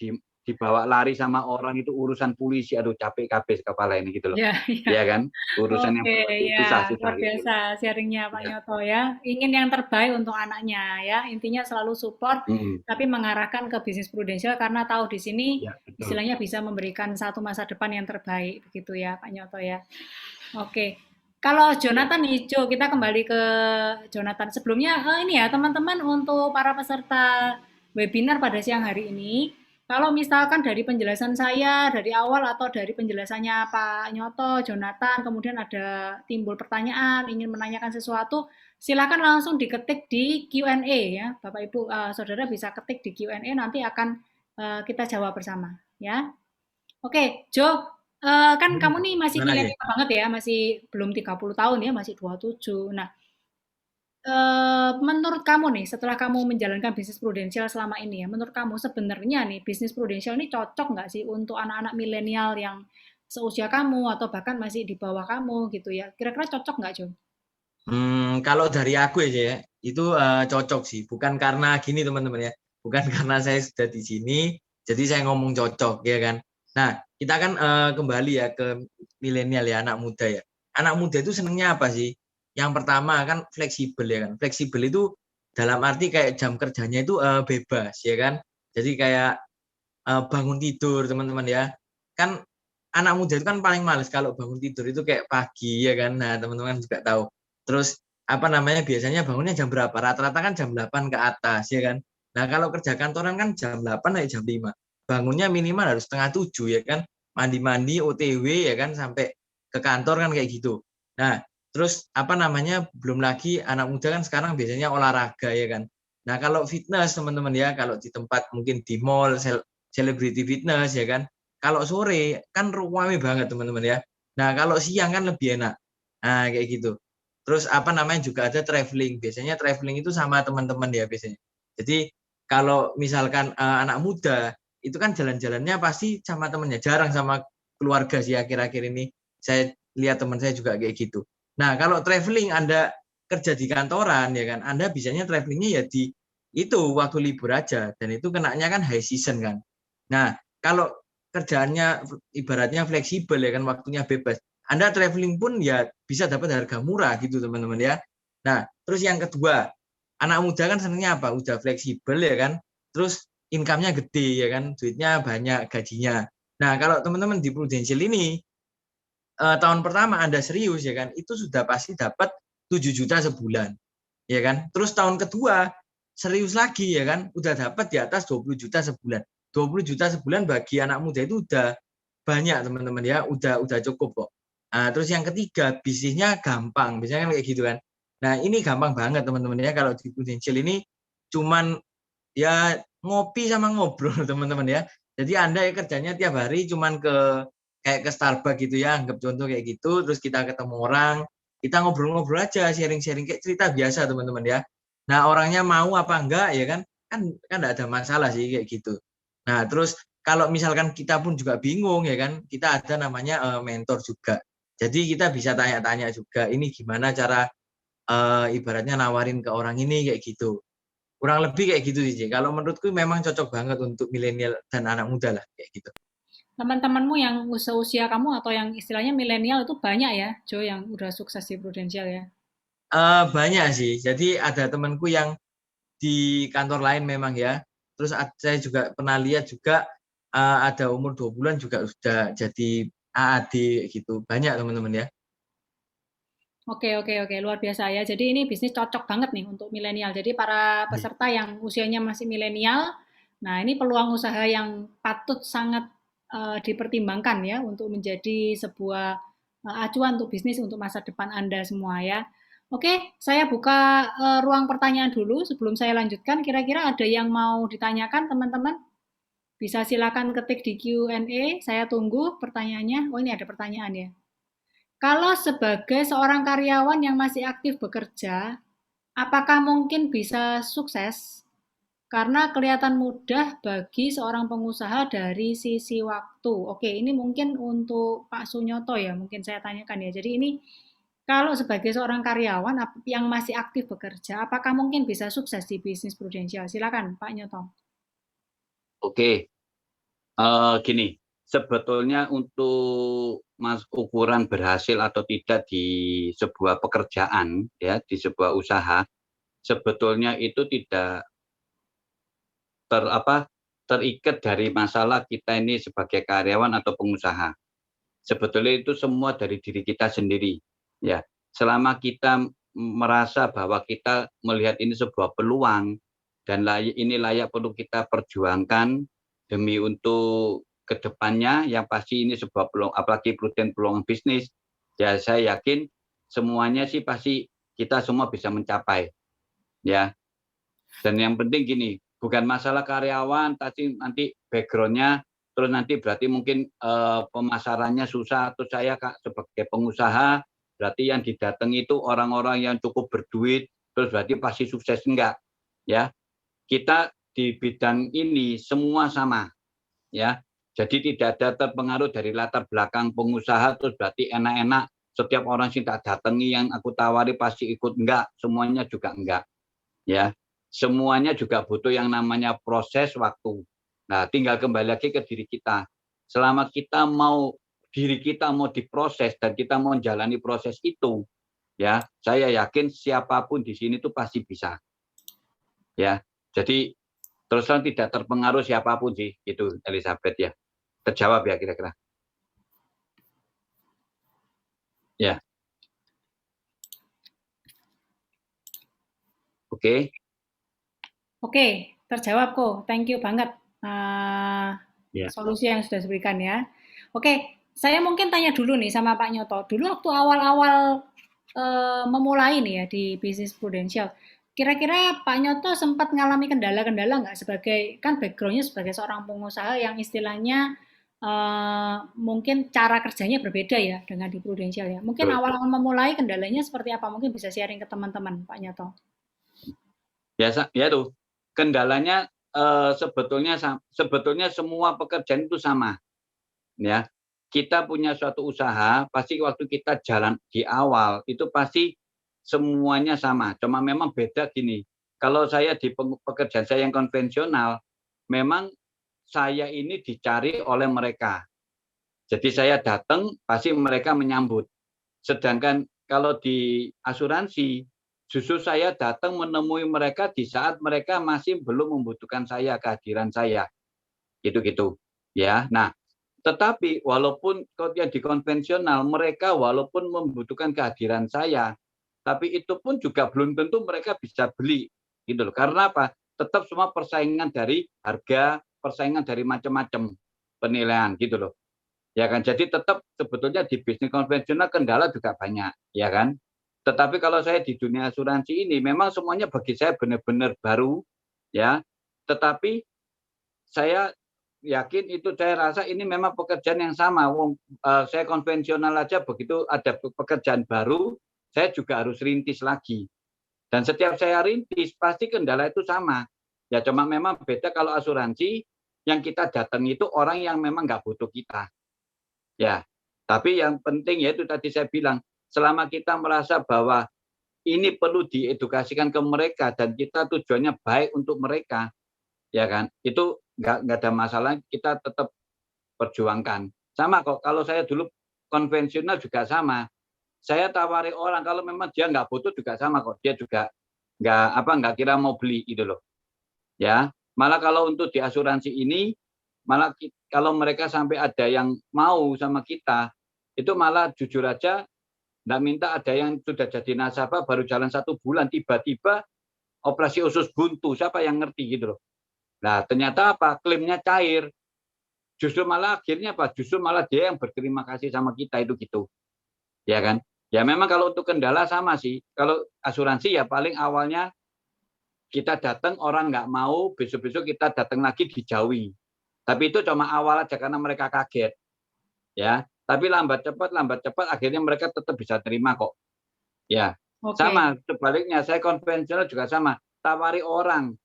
dibawa lari sama orang itu urusan polisi, aduh capek kabeh kepala ini gitu loh.
Ya, ya.
Ya kan? Urusan yang
Oke,
susah
ya, luar
gitu.
biasa sharingnya Pak
Ya.
Nyoto ya. Ingin yang terbaik untuk anaknya ya. Intinya selalu support, tapi mengarahkan ke bisnis Prudential karena tahu di sini
Ya, betul.
istilahnya bisa memberikan satu masa depan yang terbaik begitu ya Pak Nyoto ya. Oke. Kalau Jonathan nih, Jo, kita kembali ke Jonathan. Sebelumnya ini ya teman-teman untuk para peserta webinar pada siang hari ini, kalau misalkan dari penjelasan saya dari awal atau dari penjelasannya Pak Nyoto, Jonathan, kemudian ada timbul pertanyaan, ingin menanyakan sesuatu, silakan langsung diketik di Q&A ya, Bapak Ibu Saudara bisa ketik di Q&A nanti akan kita jawab bersama ya. Oke, Jo, kan kamu nih masih
Gimana sih?
milenial banget ya, masih belum 30 tahun ya, masih 27. Nah, menurut kamu nih, setelah kamu menjalankan bisnis prudensial selama ini ya, menurut kamu sebenarnya nih bisnis prudensial ini cocok nggak sih untuk anak-anak milenial yang seusia kamu atau bahkan masih di bawah kamu gitu ya? Kira-kira cocok nggak, Jo?
Kalau dari aku ya, itu cocok sih. Bukan karena gini teman-teman ya, bukan karena saya sudah di sini, jadi saya ngomong cocok ya kan. Nah, kita kan kembali ya ke milenial ya, anak muda ya. Anak muda itu senangnya apa sih? Yang pertama kan fleksibel ya kan. Fleksibel itu dalam arti kayak jam kerjanya itu bebas ya kan. Jadi kayak bangun tidur teman-teman ya. Kan anak muda itu kan paling males kalau bangun tidur itu kayak pagi ya kan. Nah, teman-teman juga tahu. Terus apa namanya biasanya bangunnya jam berapa? Rata-rata kan jam 8 ke atas ya kan. Nah, kalau kerja kantoran kan jam 8 sampai jam 5. Bangunnya minimal harus setengah 7 ya kan. Mandi-mandi OTW ya kan sampai ke kantor kan kayak gitu. Nah, terus apa namanya belum lagi anak muda kan sekarang biasanya olahraga ya kan. Nah, kalau fitness teman-teman ya, kalau di tempat mungkin di mall, celebrity fitness ya kan. Kalau sore kan ramai banget teman-teman ya. Nah, kalau siang kan lebih enak. Nah, kayak gitu. Terus apa namanya juga ada traveling. Biasanya traveling itu sama teman-teman ya biasanya. Jadi kalau misalkan anak muda itu kan jalan-jalannya pasti sama temennya, jarang sama keluarga sih akhir-akhir ini. Saya lihat teman saya juga kayak gitu. Nah, kalau traveling Anda kerja di kantoran ya kan, Anda bisanya travelingnya ya di itu waktu libur aja dan itu kenanya kan high season kan. Nah, kalau kerjaannya ibaratnya fleksibel ya kan waktunya bebas. Anda traveling pun ya bisa dapat harga murah gitu teman-teman ya. Nah, terus yang kedua, anak muda kan senangnya apa? Udah fleksibel ya kan. Terus income-nya gede ya kan, duitnya banyak gajinya. Nah, kalau teman-teman di Prudential ini tahun pertama Anda serius ya kan, itu sudah pasti dapat 7 juta sebulan. Ya kan? Terus tahun kedua serius lagi ya kan, udah dapat di atas 20 juta sebulan. 20 juta sebulan bagi anak muda itu udah banyak teman-teman ya, udah cukup kok. Nah, terus yang ketiga, bisnisnya gampang, biasanya kan kayak gitu kan. Nah, ini gampang banget teman-teman ya kalau di Prudential ini cuman ya ngopi sama ngobrol teman-teman ya. Jadi Anda ya kerjanya tiap hari cuman kayak ke Starbucks gitu ya, anggap contoh kayak gitu, terus kita ketemu orang, kita ngobrol-ngobrol aja, sharing-sharing kayak cerita biasa teman-teman ya. Nah, orangnya mau apa enggak ya kan? Kan enggak ada masalah sih kayak gitu. Nah, terus kalau misalkan kita pun juga bingung ya kan, kita ada namanya mentor juga. Jadi kita bisa tanya-tanya juga, ini gimana cara ibaratnya nawarin ke orang ini kayak gitu. Kurang lebih kayak gitu sih, kalau menurutku memang cocok banget untuk milenial dan anak muda lah kayak gitu.
Teman-temanmu yang usia kamu atau yang istilahnya milenial itu banyak ya, Jo, yang udah sukses di Prudential ya?
Banyak sih. Jadi ada temanku yang di kantor lain memang ya. Terus saya juga pernah lihat juga ada umur 2 bulan juga sudah jadi AAD gitu. Banyak teman-teman ya.
Oke, oke, oke, luar biasa ya. Jadi ini bisnis cocok banget nih untuk milenial. Jadi para peserta yang usianya masih milenial, nah ini peluang usaha yang patut sangat dipertimbangkan ya untuk menjadi sebuah acuan untuk bisnis untuk masa depan Anda semua ya. Oke, saya buka ruang pertanyaan dulu sebelum saya lanjutkan. Kira-kira ada yang mau ditanyakan teman-teman? Bisa silakan ketik di Q&A. Saya tunggu pertanyaannya. Oh, ini ada pertanyaan ya. Kalau sebagai seorang karyawan yang masih aktif bekerja, apakah mungkin bisa sukses? Karena kelihatan mudah bagi seorang pengusaha dari sisi waktu. Oke, ini mungkin untuk Pak Sunyoto ya, mungkin saya tanyakan ya. Jadi ini kalau sebagai seorang karyawan yang masih aktif bekerja, apakah mungkin bisa sukses di bisnis prudensial? Silakan Pak Nyoto.
Oke, gini, sebetulnya untuk ukuran berhasil atau tidak di sebuah pekerjaan, ya, di sebuah usaha, sebetulnya itu tidak terikat dari masalah kita ini sebagai karyawan atau pengusaha. Sebetulnya itu semua dari diri kita sendiri, ya. Selama kita merasa bahwa kita melihat ini sebuah peluang dan ini layak perlu kita perjuangkan demi untuk kedepannya, yang pasti ini sebuah peluang, apalagi peluang bisnis, ya saya yakin semuanya sih pasti kita semua bisa mencapai, ya. Dan yang penting gini, bukan masalah karyawan, tapi nanti background-nya terus nanti berarti mungkin pemasarannya susah, atau saya sebagai pengusaha berarti yang didatangi itu orang-orang yang cukup berduit, terus berarti pasti sukses, enggak ya. Kita di bidang ini semua sama ya. Jadi tidak ada terpengaruh dari latar belakang pengusaha terus berarti enak-enak setiap orang sih tak datangi yang aku tawari pasti ikut, enggak, semuanya juga enggak ya. Semuanya juga butuh yang namanya proses waktu. Nah, tinggal kembali lagi ke diri kita. Selama kita mau diri kita mau diproses dan kita mau menjalani proses itu, ya, saya yakin siapapun di sini tuh pasti bisa. Ya. Jadi terus terang tidak terpengaruh siapapun sih, itu Elizabeth ya. Terjawab ya kira-kira. Ya. Oke.
Oke, terjawab kok. Thank you banget
Ya.
solusi yang sudah diberikan ya. Oke, saya mungkin tanya dulu nih sama Pak Nyoto. Dulu waktu awal-awal memulai nih ya di bisnis Prudential, kira-kira Pak Nyoto sempat ngalami kendala-kendala nggak sebagai, kan background-nya sebagai seorang pengusaha yang istilahnya mungkin cara kerjanya berbeda ya dengan di Prudential ya. Mungkin
Betul.
awal-awal memulai kendalanya seperti apa? Mungkin bisa sharing ke teman-teman Pak Nyoto.
Ya tuh. Kendalanya sebetulnya semua pekerjaan itu sama. Ya. Kita punya suatu usaha, pasti waktu kita jalan di awal itu pasti semuanya sama. Cuma memang beda gini. Kalau saya di pekerjaan saya yang konvensional, memang saya ini dicari oleh mereka. Jadi saya datang, pasti mereka menyambut. Sedangkan kalau di asuransi, justru saya datang menemui mereka di saat mereka masih belum membutuhkan saya, kehadiran saya. Gitu-gitu. Ya. Nah, tetapi walaupun yang di konvensional, mereka walaupun membutuhkan kehadiran saya, tapi itu pun juga belum tentu mereka bisa beli. Gitu loh. Karena apa? Tetap semua persaingan dari harga, persaingan dari macam-macam penilaian gitu loh. Ya kan, jadi tetap sebetulnya di bisnis konvensional kendala juga banyak, ya kan. Tetapi kalau saya di dunia asuransi ini memang semuanya bagi saya benar-benar baru, ya. Tetapi saya yakin itu, saya rasa ini memang pekerjaan yang sama. Saya konvensional aja begitu ada pekerjaan baru, saya juga harus rintis lagi. Dan setiap saya rintis pasti kendala itu sama. Ya cuma memang beda kalau asuransi yang kita datang itu orang yang memang nggak butuh kita. Ya, tapi yang penting yaitu tadi saya bilang, selama kita merasa bahwa ini perlu diedukasikan ke mereka dan kita tujuannya baik untuk mereka, ya kan, itu nggak ada masalah, kita tetap perjuangkan. Sama kok, kalau saya dulu konvensional juga sama. Saya tawari orang kalau memang dia nggak butuh juga sama kok, dia juga nggak kira mau beli gitu loh. Ya, malah kalau untuk di asuransi ini, malah kalau mereka sampai ada yang mau sama kita, itu malah jujur aja nggak minta, ada yang sudah jadi nasabah baru jalan 1 bulan, tiba-tiba operasi usus buntu, siapa yang ngerti gitu loh. Nah ternyata apa? Klaimnya cair. Justru malah akhirnya apa? Justru malah dia yang berterima kasih sama kita itu gitu. Ya kan? Ya memang kalau untuk kendala sama sih. Kalau asuransi ya paling awalnya kita datang orang nggak mau, besok-besok kita datang lagi dijauhi. Tapi itu cuma awal aja karena mereka kaget. Ya, tapi lambat cepat akhirnya mereka tetap bisa terima kok. Ya.
Oke.
Sama sebaliknya saya konvensional juga sama. Tawari orang.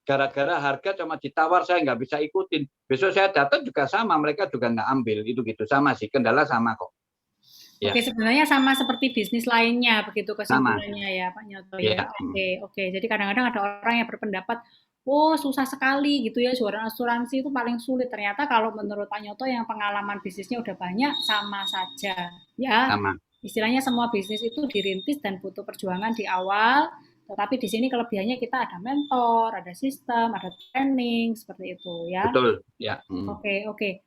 Gara-gara harga cuma ditawar saya nggak bisa ikutin. Besok saya datang juga sama, mereka juga nggak ambil, itu gitu. Sama sih, kendala sama kok. Ya.
Oke, sebenarnya sama seperti bisnis lainnya begitu
Sama.
kesimpulannya ya Pak Nyoto
Ya.
ya. Oke. Jadi kadang-kadang ada orang yang berpendapat, oh susah sekali gitu ya, jualan asuransi itu paling sulit. Ternyata kalau menurut Pak Nyoto yang pengalaman bisnisnya udah banyak, sama saja ya.
Sama.
Istilahnya semua bisnis itu dirintis dan butuh perjuangan di awal, tetapi di sini kelebihannya kita ada mentor, ada sistem, ada training seperti itu ya.
Betul. Ya.
Oke.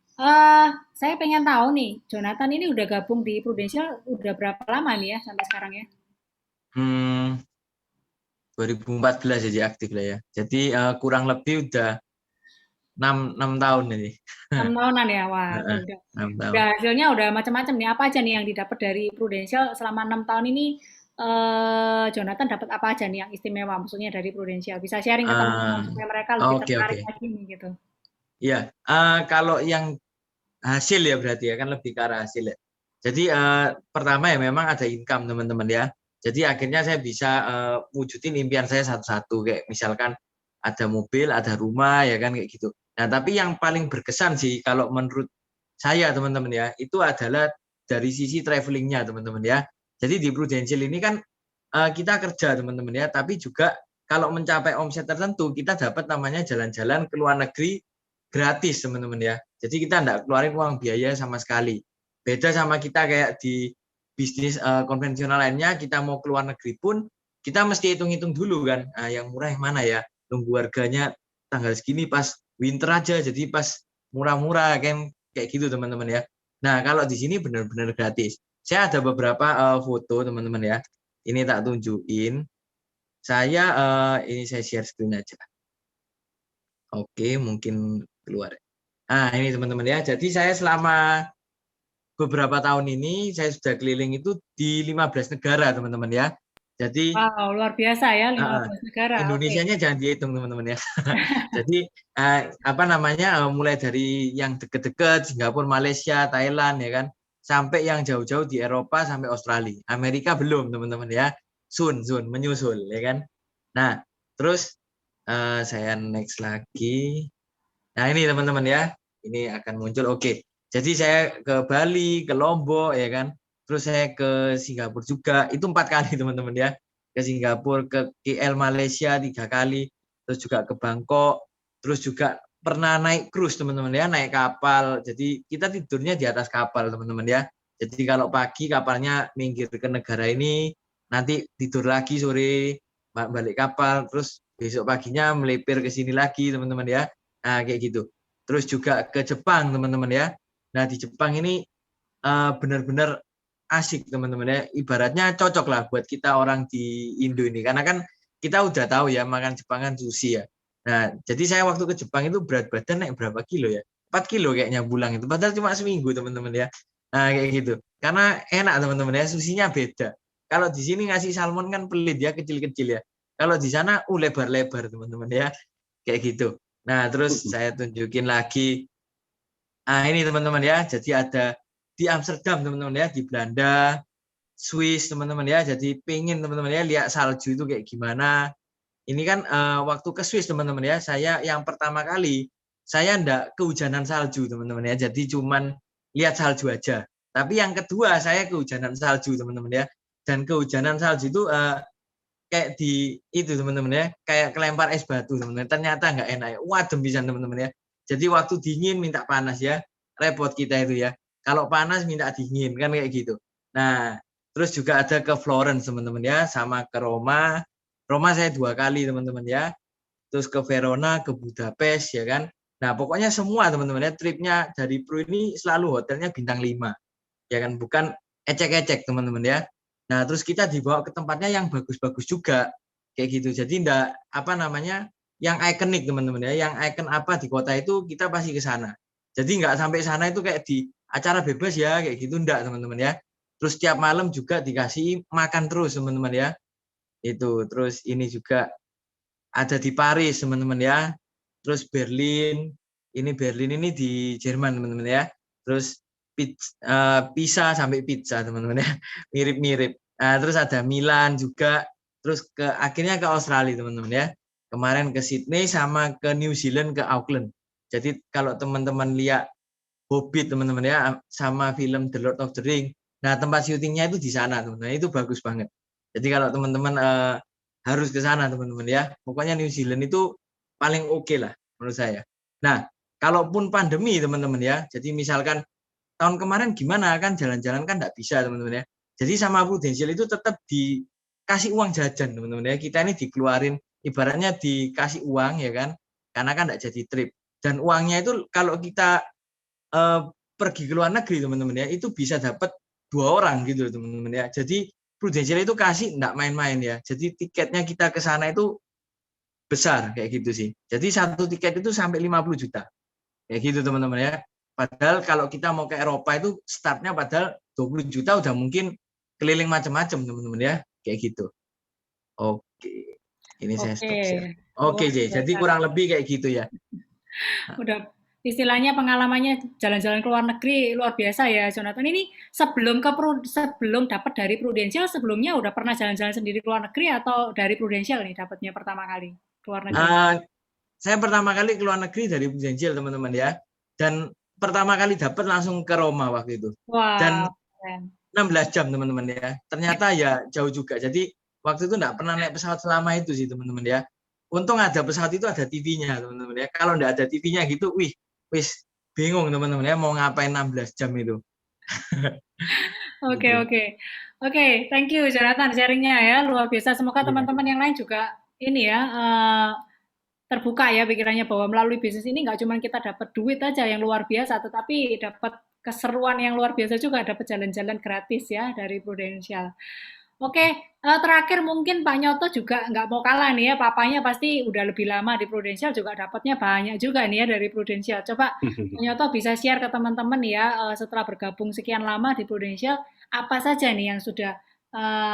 Saya pengen tahu nih, Jonathan ini udah gabung di Prudential udah berapa lama nih ya sampai sekarang ya?
2014 jadi aktif lah ya. Jadi kurang lebih udah 6 tahun ini.
6 tahunan ya, wah.
6 tahun.
Udah hasilnya udah macam-macam nih. Apa aja nih yang didapat dari Prudential selama 6 tahun ini? Jonathan dapat apa aja nih yang istimewa? Maksudnya dari Prudential. Bisa sharing ke teman-teman supaya mereka lebih tertarik lagi nih gitu.
Ya, kalau yang hasil ya berarti ya kan lebih ke arah hasil ya. Jadi pertama ya memang ada income teman-teman ya. Jadi akhirnya saya bisa wujudin impian saya satu-satu kayak misalkan ada mobil, ada rumah ya kan kayak gitu. Nah, tapi yang paling berkesan sih kalau menurut saya teman-teman ya, itu adalah dari sisi travelingnya teman-teman ya. Jadi di Prudential ini kan kita kerja teman-teman ya, tapi juga kalau mencapai omset tertentu kita dapat namanya jalan-jalan ke luar negeri gratis teman-teman ya. Jadi kita enggak keluarin uang biaya sama sekali. Beda sama kita kayak di bisnis konvensional lainnya, kita mau keluar negeri pun kita mesti hitung-hitung dulu kan, yang murah yang mana ya, nunggu harganya tanggal segini pas winter aja, jadi pas murah-murah kan kayak gitu teman-teman ya. Nah kalau di sini benar-benar gratis. Saya ada beberapa foto teman-teman ya. Ini tak tunjukin. Saya ini saya share screen aja. Oke, mungkin keluar. Nah, ini teman-teman ya. Jadi saya selama beberapa tahun ini saya sudah keliling itu di 15 negara, teman-teman ya. Jadi
Wow, luar biasa ya, 15 negara. Oke.
Indonesianya jangan dihitung, teman-teman ya. Jadi apa namanya? Mulai dari yang deket-deket Singapura, Malaysia, Thailand ya kan, sampai yang jauh-jauh di Eropa sampai Australia. Amerika belum, teman-teman ya. Soon menyusul ya kan. Nah, terus saya next lagi. Nah, ini teman-teman ya. Ini akan muncul. Oke. Jadi saya ke Bali, ke Lombok ya kan. Terus saya ke Singapura juga. Itu 4 kali teman-teman ya. Ke Singapura, ke KL Malaysia 3 kali. Terus juga ke Bangkok. Terus juga pernah naik cruise teman-teman ya, naik kapal. Jadi kita tidurnya di atas kapal teman-teman ya. Jadi kalau pagi kapalnya minggir ke negara ini, nanti tidur lagi sore, balik kapal, terus besok paginya melipir ke sini lagi teman-teman ya. Nah, kayak gitu. Terus juga ke Jepang, teman-teman ya. Nah, di Jepang ini benar-benar asik, teman-teman ya. Ibaratnya cocok lah buat kita orang di Indo ini. Karena kan kita udah tahu ya, makan Jepang kan sushi ya. Nah, jadi saya waktu ke Jepang itu berat badan naik berapa kilo ya? 4 kilo kayaknya pulang itu. Padahal cuma seminggu, teman-teman ya. Nah, kayak gitu. Karena enak, teman-teman ya. Sushinya beda. Kalau di sini ngasih salmon kan pelit ya, kecil-kecil ya. Kalau di sana lebar-lebar, teman-teman ya. Kayak gitu. Nah, terus saya tunjukin lagi. Nah, ini teman-teman ya. Jadi ada di Amsterdam, teman-teman ya, di Belanda, Swiss, teman-teman ya. Jadi pengen teman-teman ya lihat salju itu kayak gimana. Ini kan waktu ke Swiss, teman-teman ya. Saya yang pertama kali saya enggak kehujanan salju, teman-teman ya. Jadi cuman lihat salju aja. Tapi yang kedua saya kehujanan salju, teman-teman ya. Dan kehujanan salju itu kayak di itu teman-teman ya, kayak kelempar es batu teman-teman. Ternyata nggak enak ya. Wadem bisa teman-teman ya. Jadi waktu dingin minta panas ya. Repot kita itu ya. Kalau panas minta dingin kan kayak gitu. Nah, terus juga ada ke Florence teman-teman ya, sama ke Roma. Roma saya 2 kali teman-teman ya. Terus ke Verona, ke Budapest ya kan. Nah, pokoknya semua teman-teman ya, tripnya dari Pro ini selalu hotelnya bintang 5. Ya kan, bukan ecek-ecek teman-teman ya. Nah, terus kita dibawa ke tempatnya yang bagus-bagus juga. Kayak gitu. Jadi enggak apa namanya? Yang ikonik teman-teman ya. Yang ikon apa di kota itu kita pasti ke sana. Jadi enggak sampai sana itu kayak di acara bebas ya, kayak gitu enggak teman-teman ya. Terus tiap malam juga dikasih makan terus teman-teman ya. Itu. Terus ini juga ada di Paris teman-teman ya. Terus Berlin. Ini Berlin ini di Jerman teman-teman ya. Terus pizza sampai pizza teman-teman ya, mirip-mirip. Nah, terus ada Milan juga, terus akhirnya ke Australia teman-teman ya. Kemarin ke Sydney sama ke New Zealand ke Auckland. Jadi kalau teman-teman lihat Hobbit teman-teman ya, sama film The Lord of the Ring, nah tempat syutingnya itu di sana teman-teman. Itu bagus banget. Jadi kalau teman-teman harus ke sana teman-teman ya. Pokoknya New Zealand itu paling oke lah menurut saya. Nah, kalaupun pandemi teman-teman ya, jadi misalkan tahun kemarin gimana kan jalan-jalan kan nggak bisa teman-teman ya. Jadi sama Prudential itu tetap dikasih uang jajan teman-teman ya. Kita ini dikeluarin ibaratnya dikasih uang ya kan, karena kan nggak jadi trip. Dan uangnya itu kalau kita pergi ke luar negeri teman-teman ya, itu bisa dapat 2 orang gitu teman-teman ya. Jadi Prudential itu kasih nggak main-main ya. Jadi tiketnya kita ke sana itu besar kayak gitu sih. Jadi satu tiket itu sampai 50 juta. Kayak gitu teman-teman ya. Padahal kalau kita mau ke Eropa itu startnya padahal 20 juta udah mungkin keliling macam-macam teman-teman ya. Kayak gitu. Oke. Ini saya stop share. Oke, Jay. Jadi kurang lebih kayak gitu ya.
Udah istilahnya pengalamannya jalan-jalan ke luar negeri luar biasa ya, Jonathan. Ini sebelum dapat dari Prudential, sebelumnya udah pernah jalan-jalan sendiri ke luar negeri atau dari Prudential nih dapatnya pertama kali ke luar negeri?
Saya pertama kali ke luar negeri dari Prudential, teman-teman ya. Dan pertama kali dapat langsung ke Roma waktu itu. Dan
Wow, keren.
16 jam, teman-teman ya. Ternyata ya jauh juga. Jadi waktu itu enggak pernah naik pesawat selama itu sih, teman-teman ya. Untung ada pesawat itu ada TV-nya, teman-teman ya. Kalau enggak ada TV-nya gitu, wis bingung, teman-teman ya, mau ngapain 16 jam itu.
Oke,
Gitu.
oke. Oke, thank you Jonathan sharingnya ya, luar biasa. Semoga
Iya.
teman-teman yang lain juga ini ya, terbuka ya pikirannya bahwa melalui bisnis ini nggak cuma kita dapat duit aja yang luar biasa, tetapi dapat keseruan yang luar biasa juga, dapat jalan-jalan gratis ya dari Prudential. Oke, terakhir mungkin Pak Nyoto juga nggak mau kalah nih ya, papanya pasti udah lebih lama di Prudential juga dapatnya banyak juga nih ya dari Prudential. Coba Pak Nyoto bisa share ke teman-teman ya, setelah bergabung sekian lama di Prudential, apa saja nih yang sudah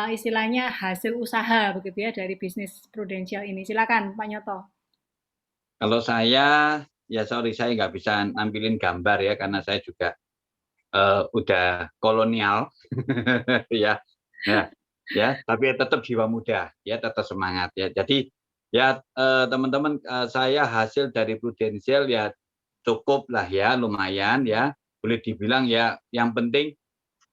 istilahnya hasil usaha begitu ya dari bisnis Prudential ini. Silakan Pak Nyoto.
Kalau saya, ya sorry saya nggak bisa nampilin gambar ya karena saya juga udah kolonial, ya, ya, tapi tetap jiwa muda, ya tetap semangat ya. Jadi ya teman-teman, saya hasil dari Prudential ya cukup lah ya, lumayan ya, boleh dibilang ya. Yang penting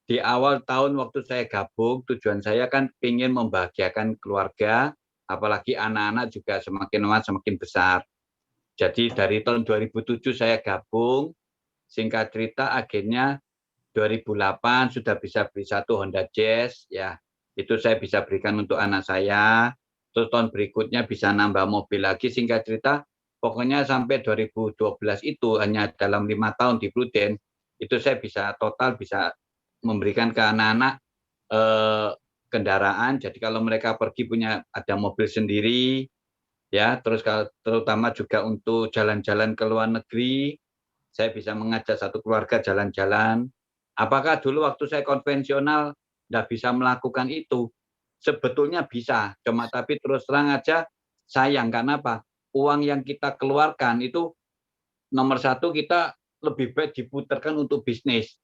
di awal tahun waktu saya gabung, tujuan saya kan ingin membahagiakan keluarga, apalagi anak-anak juga semakin lama semakin besar. Jadi dari tahun 2007 saya gabung, singkat cerita akhirnya 2008 sudah bisa beli satu Honda Jazz, ya itu saya bisa berikan untuk anak saya. Terus tahun berikutnya bisa nambah mobil lagi, singkat cerita pokoknya sampai 2012 itu hanya dalam 5 tahun di Prudent itu saya bisa total bisa memberikan ke anak-anak kendaraan. Jadi kalau mereka pergi punya ada mobil sendiri, ya terus terutama juga untuk jalan-jalan ke luar negeri, saya bisa mengajak satu keluarga jalan-jalan. Apakah dulu waktu saya konvensional nggak bisa melakukan itu? Sebetulnya bisa, cuma tapi terus terang aja sayang, karena apa? Uang yang kita keluarkan itu nomor satu kita lebih baik diputarkan untuk bisnis.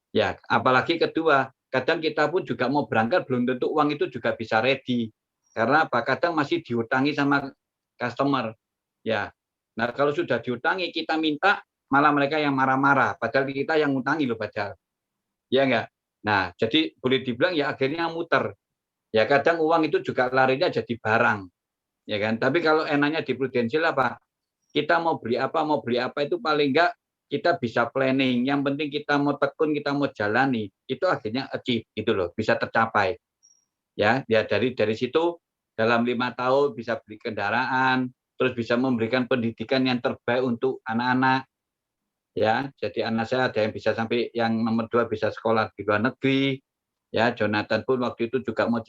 Ya, apalagi kedua, kadang kita pun juga mau berangkat belum tentu uang itu juga bisa ready. Karena apa? Kadang masih diutangi sama customer. Ya. Nah, kalau sudah diutangi kita minta malah mereka yang marah-marah, padahal kita yang ngutangi loh padahal. Ya enggak? Nah, jadi boleh dibilang ya akhirnya muter. Ya kadang uang itu juga larinya jadi barang. Ya kan? Tapi kalau enaknya di Prudential apa? Kita mau beli apa itu paling enggak kita bisa planning. Yang penting kita mau tekun, kita mau jalani, itu akhirnya achieve gitu loh, bisa tercapai. Ya dari situ dalam 5 tahun bisa beli kendaraan, terus bisa memberikan pendidikan yang terbaik untuk anak-anak. Ya, jadi anak saya ada yang bisa sampai yang nomor 2 bisa sekolah di luar negeri. Ya, Jonathan pun waktu itu juga mau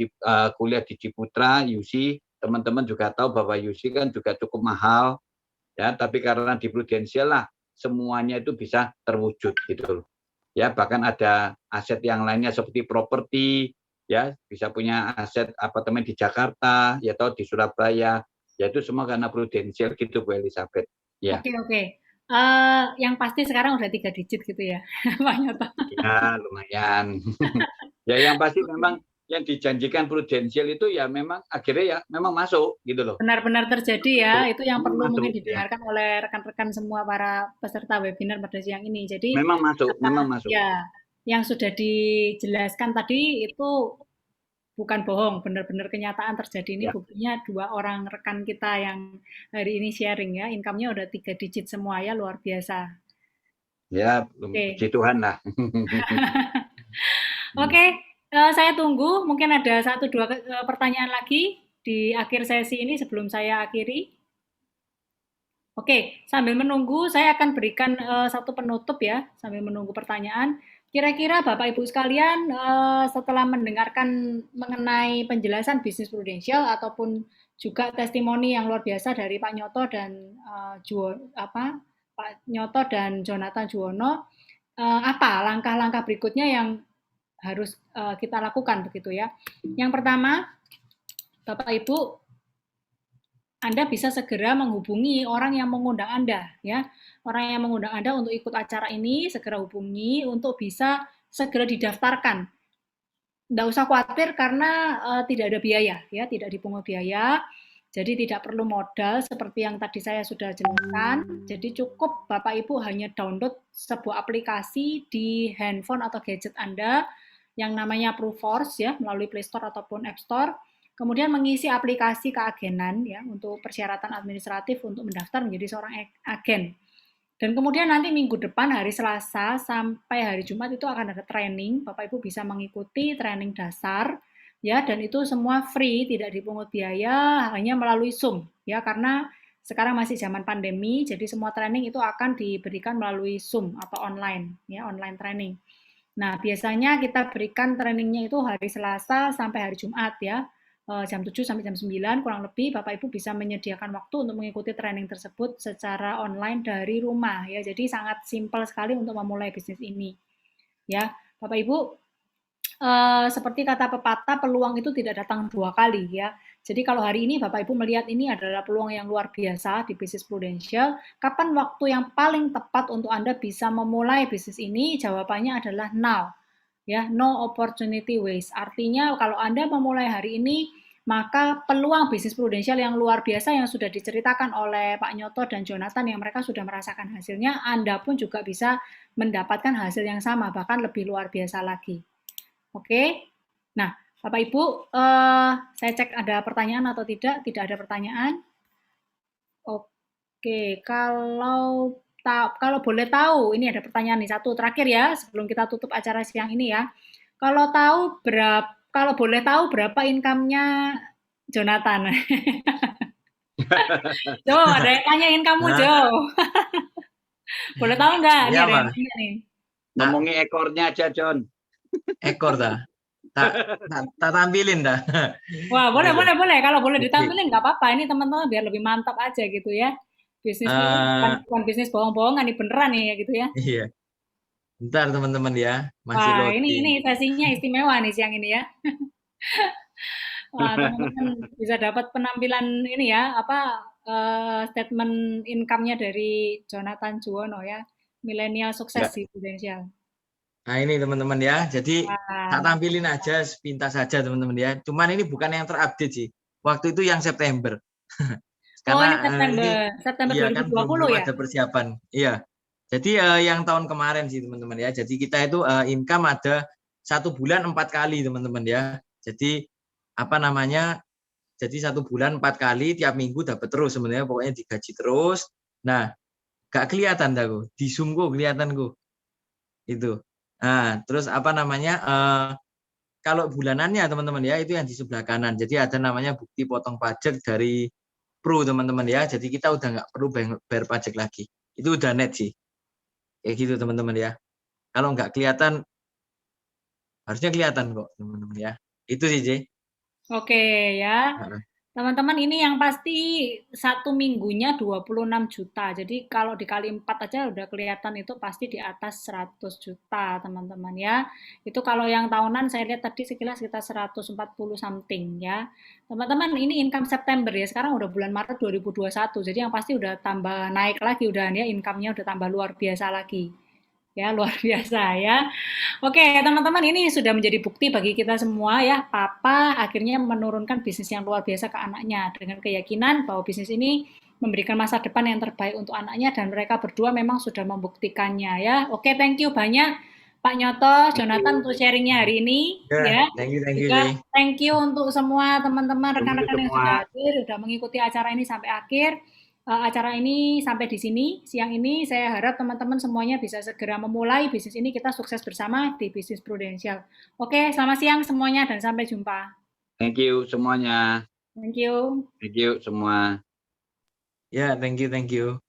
kuliah di Ciputra, UC. Teman-teman juga tahu bahwa UC kan juga cukup mahal. Ya, tapi karena di Prudential lah semuanya itu bisa terwujud gitu loh. Ya, bahkan ada aset yang lainnya seperti properti, ya, bisa punya aset apartemen di Jakarta, ya atau di Surabaya. Ya itu semua karena Prudential gitu Bu Elizabeth. Ya.
Oke, oke. Yang pasti sekarang udah 3 digit gitu ya, Pak Nyoto?
Ya, lumayan. Ya yang pasti memang yang dijanjikan Prudential itu ya memang akhirnya ya memang masuk gitu loh.
Benar-benar terjadi ya,
Masuk,
itu yang
memang
perlu mungkin
masuk ya.
didengarkan oleh rekan-rekan semua para peserta webinar pada siang ini. Jadi,
Memang masuk,
apa
memang masuk.
ya, yang sudah dijelaskan tadi itu bukan bohong, benar-benar kenyataan terjadi. Ini
Ya,
buktinya 2 orang rekan kita yang hari ini sharing ya, income-nya udah 3 digit semua ya, luar biasa.
ya
Oke.
puji Tuhan lah.
Oke, saya tunggu, mungkin ada 1, 2 pertanyaan lagi di akhir sesi ini sebelum saya akhiri. Oke, sambil menunggu saya akan berikan satu penutup ya, sambil menunggu pertanyaan. Kira-kira Bapak Ibu sekalian setelah mendengarkan mengenai penjelasan bisnis Prudential ataupun juga testimoni yang luar biasa dari Pak Nyoto dan Pak Nyoto dan Jonathan Juwono, apa langkah-langkah berikutnya yang harus kita lakukan begitu ya? Yang pertama, Bapak Ibu Anda bisa segera menghubungi orang yang mengundang Anda, ya. Orang yang mengundang Anda untuk ikut acara ini segera hubungi untuk bisa segera didaftarkan. Nggak usah khawatir karena tidak ada biaya, ya, tidak dipungut biaya. Jadi tidak perlu modal seperti yang tadi saya sudah jelaskan. Jadi cukup Bapak Ibu hanya download sebuah aplikasi di handphone atau gadget Anda yang namanya Proofforce ya melalui Play Store ataupun App Store. Kemudian mengisi aplikasi keagenan ya untuk persyaratan administratif untuk mendaftar menjadi seorang agen. Dan kemudian nanti minggu depan hari Selasa sampai hari Jumat itu akan ada training. Bapak Ibu bisa mengikuti training dasar ya dan itu semua free, tidak dipungut biaya, hanya melalui Zoom ya karena sekarang masih zaman pandemi, jadi semua training itu akan diberikan melalui Zoom atau online ya, online training. Nah, biasanya kita berikan trainingnya itu hari Selasa sampai hari Jumat ya. Jam 7 sampai jam 9 kurang lebih Bapak Ibu bisa menyediakan waktu untuk mengikuti training tersebut secara online dari rumah ya. Jadi sangat simpel sekali untuk memulai bisnis ini. Ya, Bapak Ibu seperti kata pepatah, peluang itu tidak datang 2 kali ya. Jadi kalau hari ini Bapak Ibu melihat ini adalah peluang yang luar biasa di bisnis prudensial, kapan waktu yang paling tepat untuk Anda bisa memulai bisnis ini? Jawabannya adalah now. Ya, no opportunity waste. Artinya kalau Anda memulai hari ini, maka peluang bisnis prudensial yang luar biasa yang sudah diceritakan oleh Pak Nyoto dan Jonathan yang mereka sudah merasakan hasilnya, Anda pun juga bisa mendapatkan hasil yang sama, bahkan lebih luar biasa lagi. Oke. Nah, Bapak Ibu, saya cek ada pertanyaan atau tidak. Tidak ada pertanyaan. Oke, kalau boleh tahu, ini ada pertanyaan nih satu terakhir ya sebelum kita tutup acara siang ini ya. Kalau boleh tahu berapa income-nya Jonathan? Jo, ada yang tanyain kamu, Jo. Boleh tahu nggak? Ini
Ya,
ada yang tanya nih.
Ngomongin ekornya aja, John.
Ekor dah. Tak tampilin dah.
Wah, boleh. Kalau boleh
Oke.
ditampilin nggak apa-apa. Ini teman-teman biar lebih mantap aja gitu ya. Bisnis bukan bisnis bohong-bohongan nih beneran nih ya gitu ya.
Iya. Bentar teman-teman ya, masih
Wah,
loading.
ini sesinya istimewa nih siang ini ya. Wah, teman-teman bisa dapat penampilan ini ya, apa statement income-nya dari Jonathan Juwono ya. Milenial sukses
Ya.
di Prudential.
Nah ini teman-teman ya, jadi tak
Wah,
tampilin aja sepintas saja teman-teman ya. Cuman ini bukan yang terupdate sih. Waktu itu yang September.
oh
Karena
ini
ini
September
iya kan belum
2020 ya?
ada persiapan. Iya. Jadi yang tahun kemarin sih teman-teman ya. Jadi kita itu income ada 1 bulan 4 kali teman-teman ya. Jadi apa namanya? Jadi 1 bulan 4 kali, tiap minggu dapat terus sebenarnya, pokoknya digaji terus. Nah, gak kelihatan dah di Zoom kelihatan itu. Nah, terus apa namanya? Kalau bulanannya teman-teman ya itu yang di sebelah kanan. Jadi ada namanya bukti potong pajak dari Pro teman-teman ya. Jadi kita udah nggak perlu bayar pajak lagi. Itu udah net sih. Kayak gitu teman-teman ya. Kalau nggak kelihatan harusnya kelihatan kok teman-teman ya. Itu sih J.
Oke ya.
Heeh.
Teman-teman ini yang pasti 1 minggunya 26 juta. Jadi kalau dikali 4 aja udah kelihatan itu pasti di atas 100 juta teman-teman ya. Itu kalau yang tahunan saya lihat tadi sekilas sekitar 140 something ya. Teman-teman ini income September ya. Sekarang udah bulan Maret 2021. Jadi yang pasti udah tambah naik lagi udah ya income-nya udah tambah luar biasa lagi. Ya, luar biasa ya. Oke, teman-teman, ini sudah menjadi bukti bagi kita semua ya, papa akhirnya menurunkan bisnis yang luar biasa ke anaknya dengan keyakinan bahwa bisnis ini memberikan masa depan yang terbaik untuk anaknya dan mereka berdua memang sudah membuktikannya ya. Oke, thank you banyak Pak Nyoto, Jonathan untuk sharingnya hari ini ya.
Thank you
Juga
J.
thank you untuk semua teman-teman
Thank you
rekan-rekan yang
semua.
sudah hadir, sudah mengikuti acara ini sampai akhir. Acara ini sampai di sini siang ini. Saya harap teman-teman semuanya bisa segera memulai bisnis ini. Kita sukses bersama di bisnis prudensial. Oke, selamat siang semuanya dan sampai jumpa.
Thank you semuanya.
Thank you.
Thank you semua.
Ya, thank you.